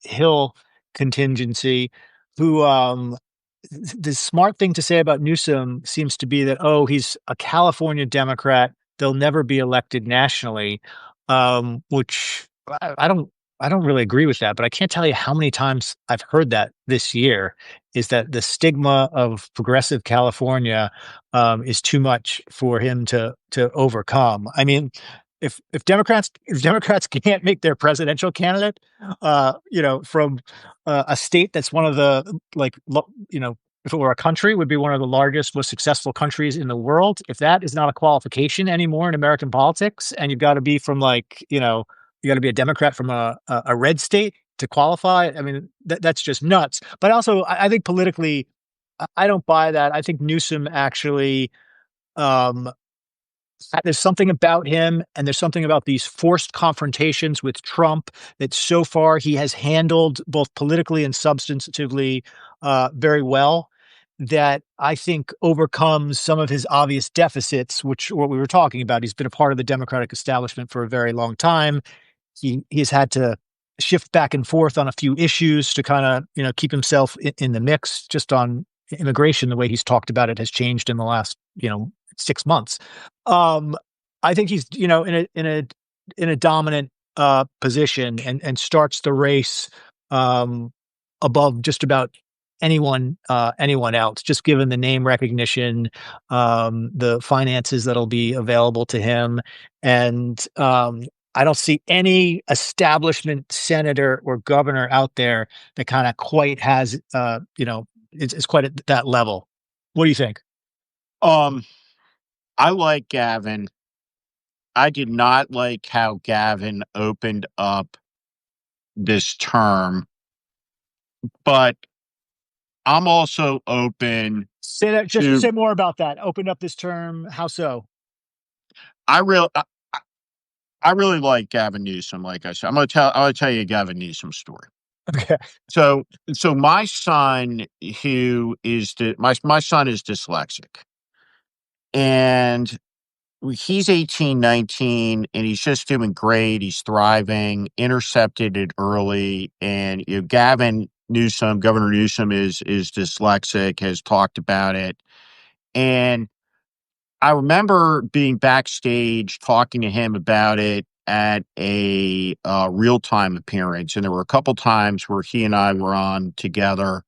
Hill contingency, who the smart thing to say about Newsom seems to be that he's a California Democrat. They'll never be elected nationally, which I don't really agree with that. But I can't tell you how many times I've heard that this year is that the stigma of progressive California is too much for him to overcome. I mean, if Democrats can't make their presidential candidate, from a state that's one of the if it were a country, would be one of the largest, most successful countries in the world. If that is not a qualification anymore in American politics, and you've got to be from you got to be a Democrat from a red state to qualify. I mean, that's just nuts. But also, I think politically, I don't buy that. I think Newsom actually, um, there's something about him, and there's something about these forced confrontations with Trump that so far he has handled both politically and substantively very well. That I think overcomes some of his obvious deficits, which what we were talking about. He's been a part of the Democratic establishment for a very long time. He's had to shift back and forth on a few issues to kind of keep himself in the mix. Just on immigration, the way he's talked about it has changed in the last 6 months. um I think he's in a dominant position, and starts the race um above just about anyone else, just given the name recognition, the finances that'll be available to him. And I don't see any establishment senator or governor out there that kind of quite has, it's quite at that level. What do you think? Um, I like Gavin. I did not like how Gavin opened up this term, but I'm also open Say that. Just to. say more about that. Open up this term. How so? I real I really like Gavin Newsom. Like I said, I'm gonna tell you a Gavin Newsom story. Okay. So my son, my son is dyslexic, and he's 18, 19, and he's just doing great. He's thriving, intercepted it early. And Governor Newsom is dyslexic, has talked about it. And I remember being backstage talking to him about it at a real time appearance. And there were a couple times where he and I were on together.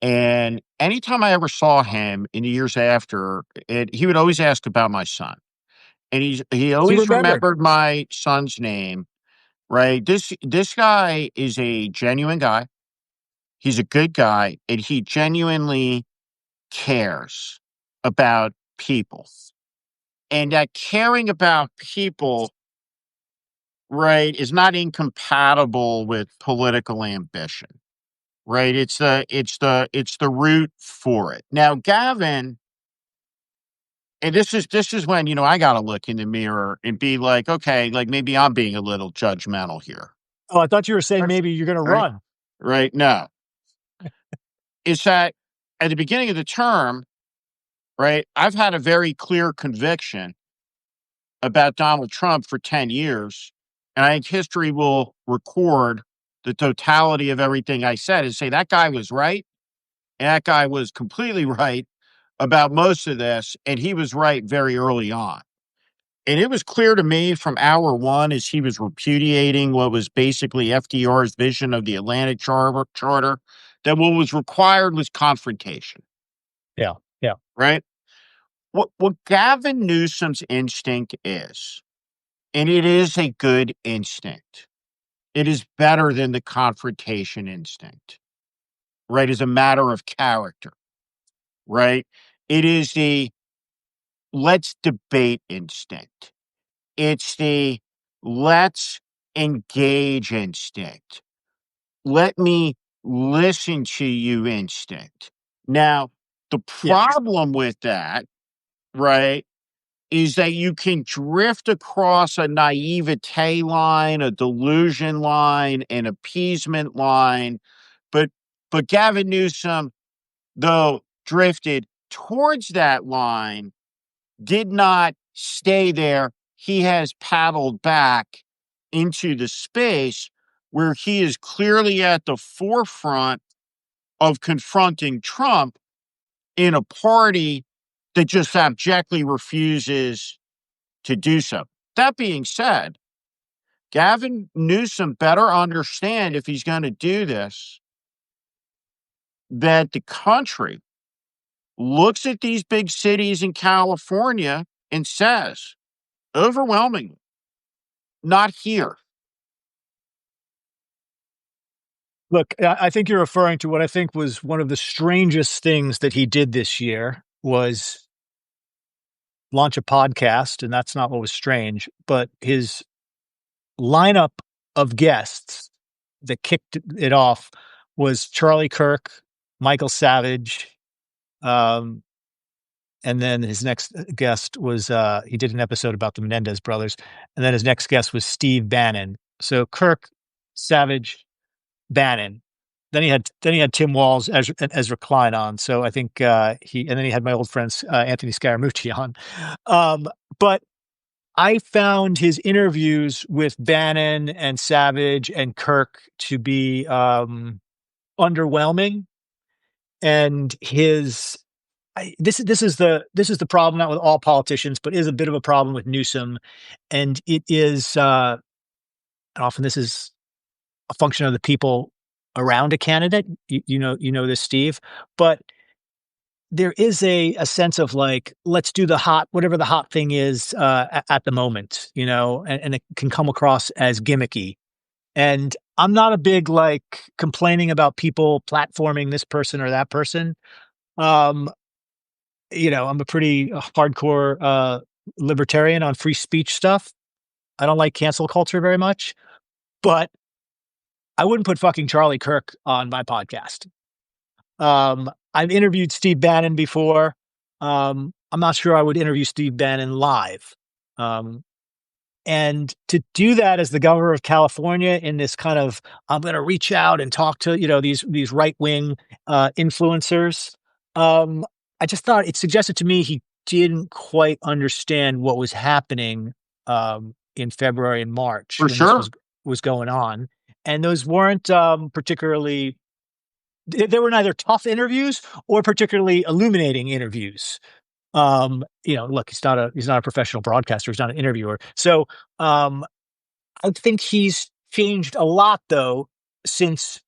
And anytime I ever saw him in the years after, he would always ask about my son, and he He always remembered. remembered my son's name, right? This guy is a genuine guy. He's a good guy, and he genuinely cares about people. And that caring about people, right, is not incompatible with political ambition, right? It's the root for it. Now, Gavin. And this is when, I gotta look in the mirror and be like, okay, like maybe I'm being a little judgmental here. Oh, I thought you were saying Right. maybe you're going to Right. run. Right. No. It's that at the beginning of the term, right, I've had a very clear conviction about Donald Trump for 10 years. And I think history will record the totality of everything I said and say that guy was right. And that guy was completely right about most of this. And he was right very early on. And it was clear to me from hour one as he was repudiating what was basically FDR's vision of the Atlantic Charter that what was required was confrontation, Yeah. Yeah. right? What Gavin Newsom's instinct is, and it is a good instinct, it is better than the confrontation instinct, right? As a matter of character, right? It is the let's debate instinct. It's the let's engage instinct. Let me listen to you instinct. Now, The Yeah. problem with that, right, is that you can drift across a naivete line, a delusion line, an appeasement line. But Gavin Newsom, though drifted towards that line, did not stay there. He has paddled back into the space where he is clearly at the forefront of confronting Trump in a party that just abjectly refuses to do so. That being said, Gavin Newsom better understand, if he's going to do this, that the country looks at these big cities in California and says, overwhelmingly, not here. Look, I think you're referring to what I think was one of the strangest things that he did this year was launch a podcast, and that's not what was strange, but his lineup of guests that kicked it off was Charlie Kirk, Michael Savage, and then his next guest was he did an episode about the Menendez brothers, and then his next guest was Steve Bannon. So Kirk, Savage, Bannon. Then he had Tim Walz, Ezra Klein on. So I think and then he had my old friends Anthony Scaramucci on. But I found his interviews with Bannon and Savage and Kirk to be underwhelming, and this is the problem, not with all politicians, but is a bit of a problem with Newsom, and it is and often this is a function of the people around a candidate. You know this, Steve, but there is a sense of like, let's do whatever the hot thing is at the moment, and it can come across as gimmicky. And I'm not a big like complaining about people platforming this person or that person. Um, I'm a pretty hardcore libertarian on free speech stuff. I don't like cancel culture very much, but I wouldn't put fucking Charlie Kirk on my podcast. I've interviewed Steve Bannon before. I'm not sure I would interview Steve Bannon live. And to do that as the governor of California in this kind of, I'm going to reach out and talk to, these right wing influencers. I just thought it suggested to me he didn't quite understand what was happening in February and March For when this sure. was going on. And those weren't particularly, they were neither tough interviews or particularly illuminating interviews. Look, he's not a professional broadcaster. He's not an interviewer. So I think he's changed a lot, though, since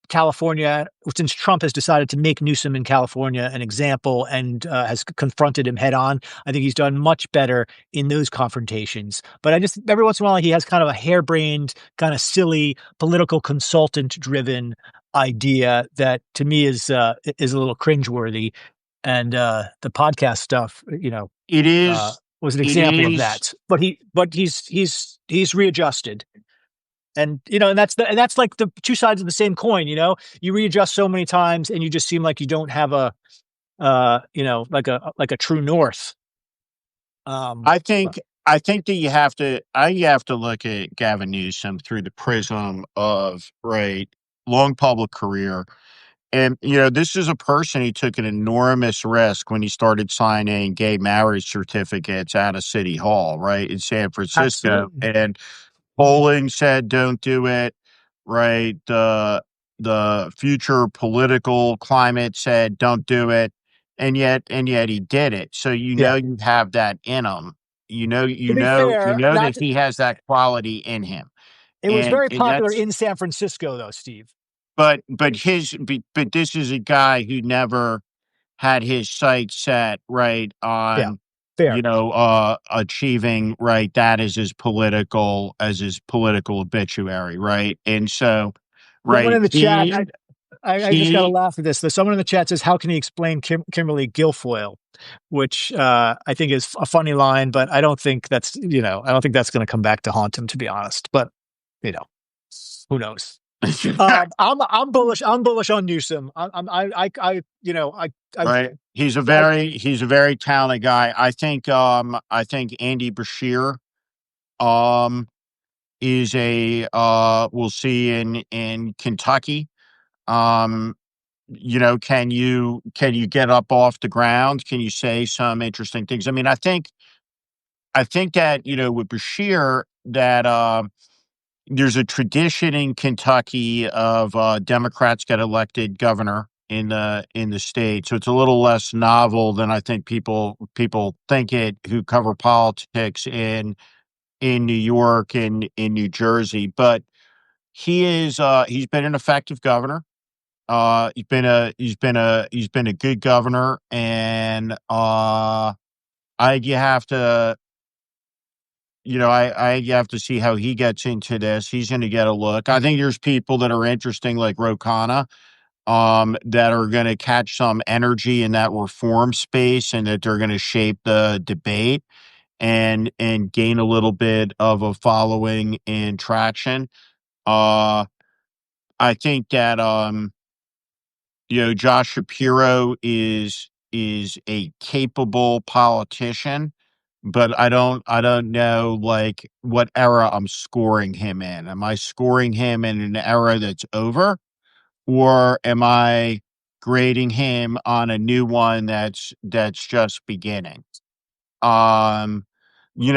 California, since Trump has decided to make Newsom in California an example and has confronted him head on. I think he's done much better in those confrontations. But I just, every once in a while, he has kind of a harebrained, kind of silly, political consultant driven idea that to me is a little cringeworthy. And the podcast stuff, It is. was an It example of is. that. But he's readjusted. And and that's like the two sides of the same coin. You readjust so many times, and you just seem like you don't have a like a true north. I think. I think that you have to look at Gavin Newsom through the prism of long public career. And, this is a person who took an enormous risk when he started signing gay marriage certificates out of City Hall, right, in San Francisco. Absolutely. And polling said, don't do it, right? The future political climate said, don't do it. And yet he did it. So, Yeah. you have that in him. To be fair, That he has that quality in him. it was And very popular that's, in San Francisco, though, Steve. but this is a guy who never had his sights set Yeah. on Fair. achieving that as his political obituary, right? And so Someone in the chat, I just got to he laugh at this. There's someone in the chat says, "How can he explain Kimberly Guilfoyle?" Which I think is a funny line, but I don't think that's I don't think that's going to come back to haunt him, to be honest. But who knows? I'm bullish. I'm bullish on Newsom. I Right. I He's a very talented guy. I think Andy Bashir um is a we'll see in Kentucky. Um can you get up off the ground? Can you say some interesting things? I mean, I think that, with Bashir that there's a tradition in Kentucky of Democrats get elected governor in the state, so it's a little less novel than I think people think it who cover politics in New York and in New Jersey. But he's been an effective governor. He's been a good governor, and I you have to I you have to see how he gets into this. He's going to get a look. I think there's people that are interesting like Ro Khanna, that are going to catch some energy in that reform space, and that they're going to shape the debate and gain a little bit of a following and traction. Uh, I think that Josh Shapiro is a capable politician, but I don't know like what era I'm scoring him in. Am I scoring him in an era that's over, or am I grading him on a new one that's just beginning? Um, you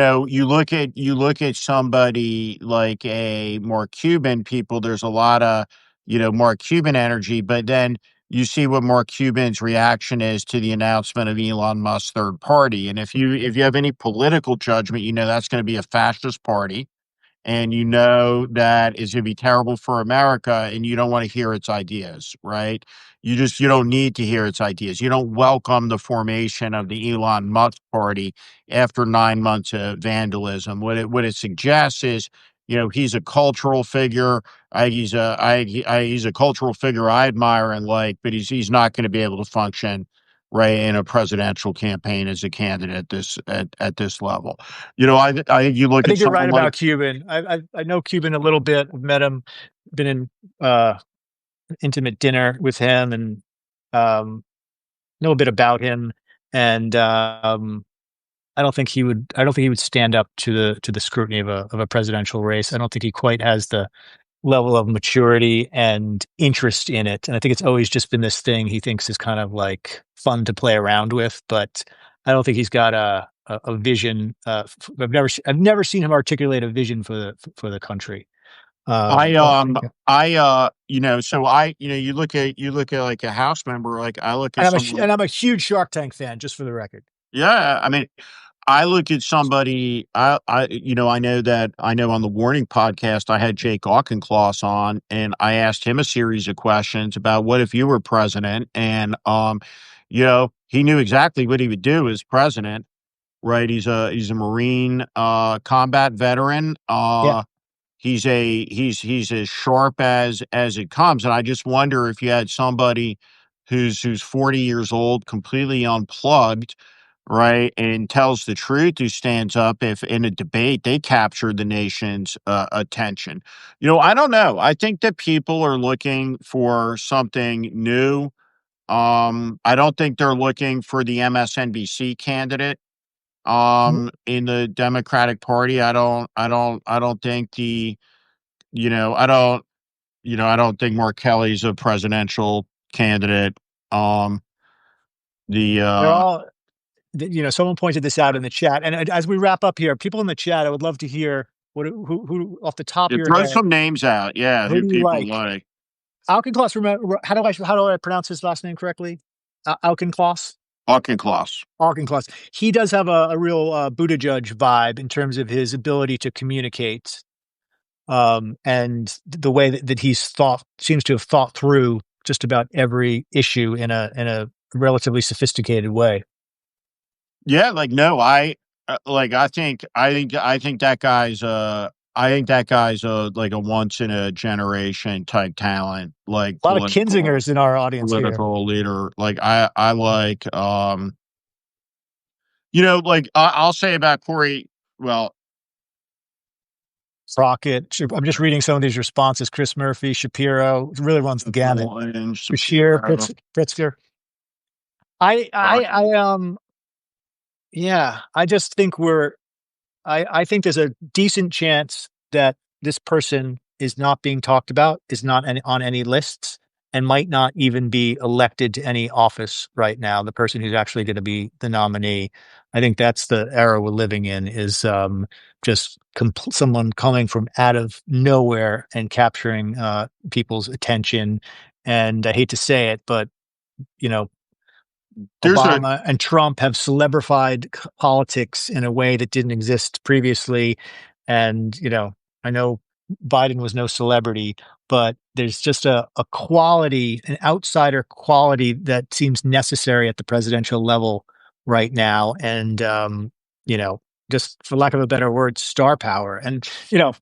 look at somebody like a more Cuban people, there's a lot of, more Cuban energy, but then you see what Mark Cuban's reaction is to the announcement of Elon Musk's third party. And if you have any political judgment, that's going to be a fascist party, and that is going to be terrible for America, and you don't want to hear its ideas, right? You don't need to hear its ideas. You don't welcome the formation of the Elon Musk party after 9 months of vandalism. What it suggests is, he's a cultural figure. He's a cultural figure I admire and like, but he's not going to be able to function right in a presidential campaign as a candidate at this level. I think you look I at think you're right someone like. about Cuban. I know Cuban a little bit. I've met him, been in intimate dinner with him, and um, know a bit about him. And I don't think he would stand up to the scrutiny of a presidential race. I don't think he quite has the level of maturity and interest in it. And I think it's always just been this thing he thinks is kind of like fun to play around with, but I don't think he's got a vision. I've never seen him articulate a vision for the country. I But so you look at like a House member, like I look at someone. and I'm a huge Shark Tank fan, just for the record. Yeah, I mean, I look at somebody. I know on the Warning podcast I had Jake Auchincloss on, and I asked him a series of questions about what if you were president, and he knew exactly what he would do as president. Right, he's a Marine combat veteran. Yeah. He's as sharp as it comes, and I just wonder if you had somebody who's 40 years old, completely unplugged, right, and tells the truth, who stands up if in a debate they capture the nation's attention. I don't know. I think that people are looking for something new. I don't think they're looking for the MSNBC candidate in the Democratic Party. I don't think the you know, I don't, I don't think Mark Kelly's a presidential candidate. Um, the They're all, someone pointed this out in the chat. And as we wrap up here, people in the chat, I would love to hear who off the top of yeah, your throw head, some names out. Yeah, who who do you people like? like. Alkenkloss, remember, how do I pronounce his last name correctly? Alkenkloss? Auchincloss. Alkenkloss. He does have a real Buttigieg vibe in terms of his ability to communicate, and the way that seems to have thought through just about every issue in a relatively sophisticated way. Yeah, like no, I think that guy's like a once in a generation type talent, like A lot of Kinzingers in our audience here. political leader. Like I like like I'll say about Corey. Well, Crockett. I'm just reading some of these responses. Chris Murphy, Shapiro, it really runs the gamut. And Bashir, Shapiro, Pritzker. I, I, Crockett. I, um, yeah, I just think I think there's a decent chance that this person is not being talked about, is not on any lists, and might not even be elected to any office right now. The person who's actually going to be the nominee. I think that's the era we're living in, is just someone coming from out of nowhere and capturing people's attention. And I hate to say it, but you know, There's a Obama and Trump have celebrified politics in a way that didn't exist previously. And, I know Biden was no celebrity, but there's just a quality, an outsider quality that seems necessary at the presidential level right now. And, you know, just for lack of a better word, star power. And,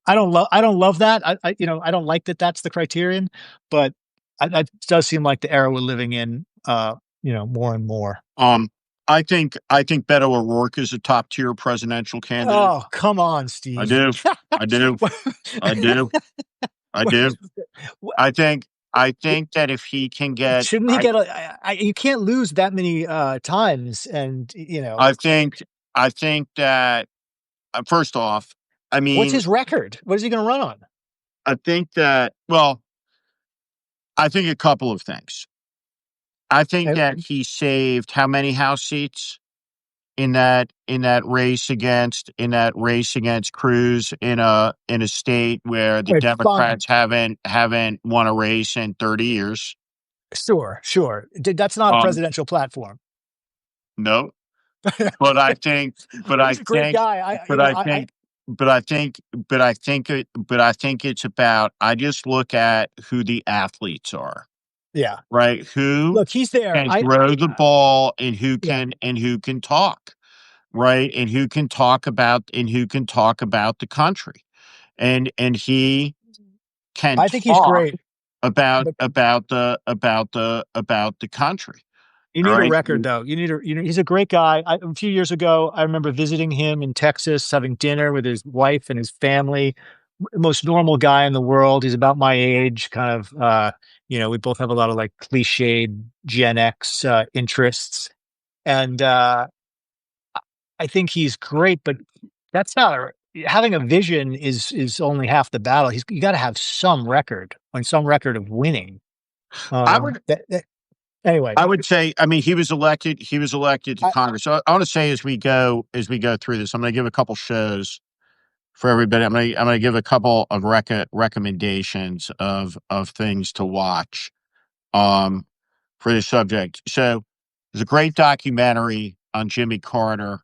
I don't love that. I don't like that that's the criterion, but it does seem like the era we're living in, more and more. um I think Beto O'Rourke is a top tier presidential candidate. Oh, come on, I Steve. do. I do. I do. I do. I think that if he can get Shouldn't he get you can't lose that many times, and I think that first off, I what's mean, his record? What is he going to run on? I think that I think a couple of things. I think Uh, that he saved how many House seats in that race against Cruz in a state where the Fine, Democrats haven't won a race in 30 years. sure. That's not a Um, presidential platform. no, but I think, but I He's a great think, guy. but I think, but I think, but I think it's about. I just look at who the athletes are, Yeah. right? Who Look, he's there. can throw the ball and who Yeah. can talk, right? And who can talk about the country. And he can I think he's talk great, about but about the about the about the country. you All need a right. record, though. He's a great guy. A few years ago, I remember visiting him in Texas, having dinner with his wife and his family. Most normal guy in the world. He's about my age, kind of. We both have a lot of like cliched Gen X interests, and I think he's great. But that's not having a vision is only half the battle. You got to have some record, on some record of winning. I would Anyway, I would say, I mean, he was elected to I, Congress. So I want to say, as we go through this, I'm going to give a couple shows for everybody. I'm going to give a couple of recommendations of things to watch um for this subject. So there's a great documentary on Jimmy Carter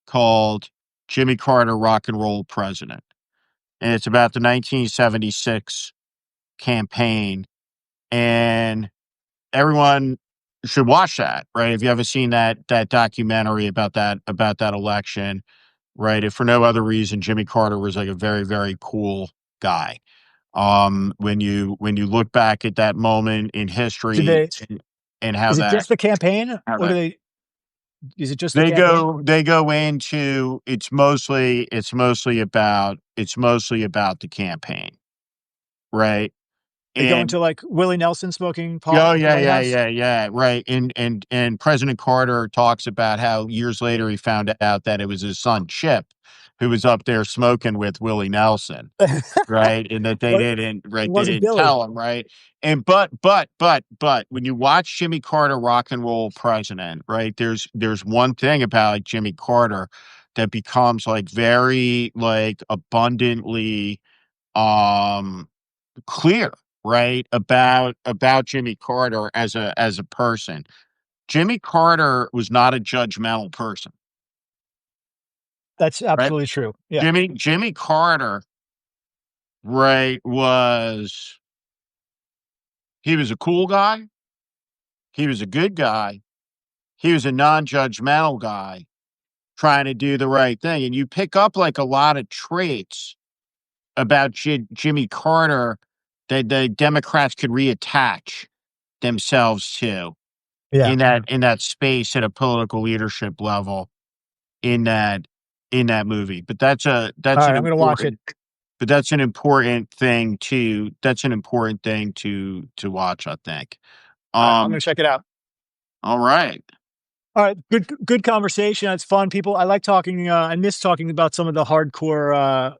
called Jimmy Carter, Rock and Roll President. And it's about the 1976 campaign. And everyone should watch that, right? If you haven't seen that documentary about that election, right? If for no other reason, Jimmy Carter was like a very, very cool guy. When you look back at that moment in do history, they? and how Is it that just the campaign, how or do that they? Is it just the they campaign? go into it's mostly about the campaign, right? They go And into like Willie Nelson smoking pot oh at the yeah, White yeah, House. yeah, yeah, right. And President Carter talks about how years later he found out that it was his son Chip who was up there smoking with Willie Nelson, right? And that they What? didn't, It right? They wasn't didn't Billy. tell him, right? And but when you watch Jimmy Carter, rock and roll president, right? There's one thing about Jimmy Carter that becomes like very like abundantly um clear, right, about Jimmy Carter as a person. Jimmy Carter was not a judgmental person, That's right? absolutely true. Yeah. Jimmy Carter, right, he was a cool guy, he was a good guy, he was a non-judgmental guy trying to do the right thing. And you pick up like a lot of traits about Jimmy Carter that the Democrats could reattach themselves to Yeah. in that space at a political leadership level in that in that movie. But that's All an right. I'm going to watch it. important but that's an important thing to watch, I think. I'm going to check it out. All right. All right, good conversation. It's fun. People, I like talking. I miss talking about some of the hardcore,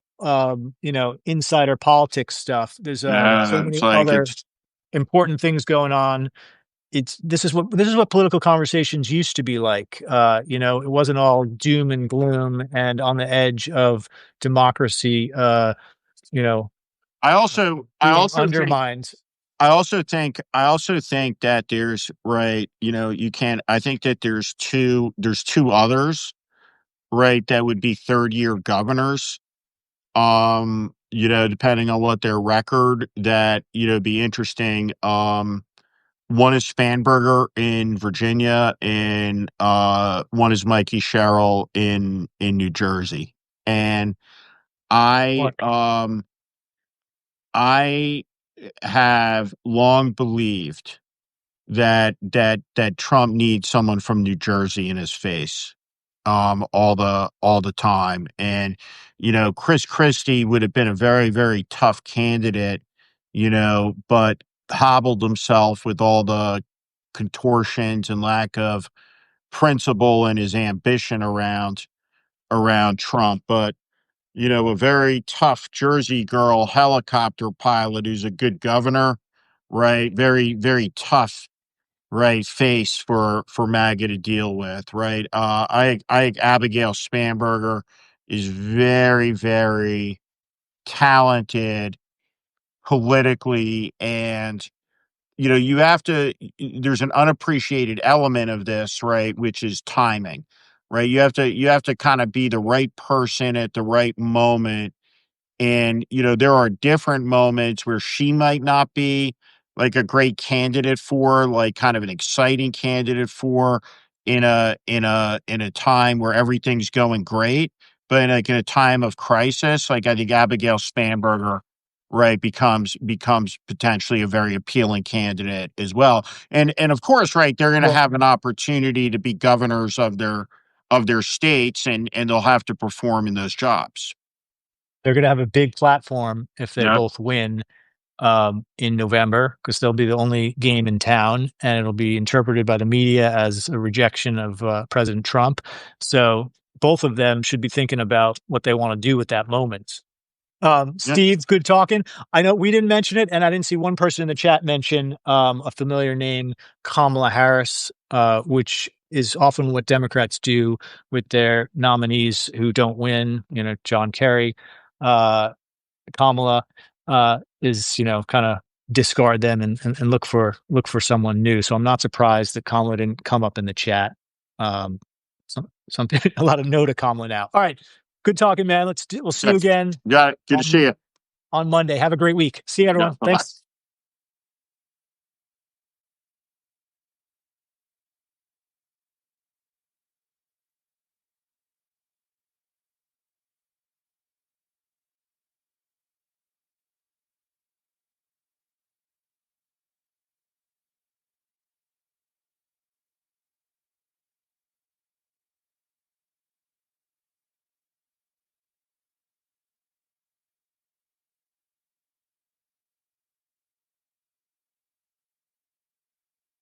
insider politics stuff. There's so It's many like other it's important things going on. This is what political conversations used to be like. It wasn't all doom and gloom and on the edge of democracy. You know, I also I being also think undermined. I also think that there's right, you can't I think that there's two others, right, that would be third year governors. Depending on what their record that, be interesting. One is Spanberger in Virginia, and one is Mikey Sherrill in New Jersey. And I What I have long believed that Trump needs someone from New Jersey in his face, all the time. And, Chris Christie would have been a very, very tough candidate, but hobbled himself with all the contortions and lack of principle and his ambition around Trump. But, a very tough Jersey girl helicopter pilot who's a good governor, right? Very, very tough, right, face for MAGA to deal with, right? I Abigail Spanberger is very, very talented politically, and you have to. There's an unappreciated element of this, right, which is timing, right? You have to kind of be the right person at the right moment, and, there are different moments where she might not be like a great candidate for, like kind of an exciting candidate for in a time where everything's going great. But in a time of crisis, like I think Abigail Spanberger, right, becomes potentially a very appealing candidate as well. And of course, right, they're gonna well, have an opportunity to be governors of their states, and they'll have to perform in those jobs. they're going to have a big platform if they Yeah. both win in November because they'll be the only game in town, and it'll be interpreted by the media as a rejection of President Trump. So both of them should be thinking about what they want to do with that moment. Yeah. Steve, good talking. I know we didn't mention it, and I didn't see one person in the chat mention a familiar name, Kamala Harris, which is often what Democrats do with their nominees who don't win. John Kerry, uh, Kamala is kind of discard them and look for someone new. So I'm not surprised that Kamala didn't come up in the chat. Um, something a lot of no to Kamala now. All right, good talking, man. We'll see you Yes. again Got it. Good to see on you. on Monday. Have a great week. See you, Yeah. everyone. Bye bye. Thanks.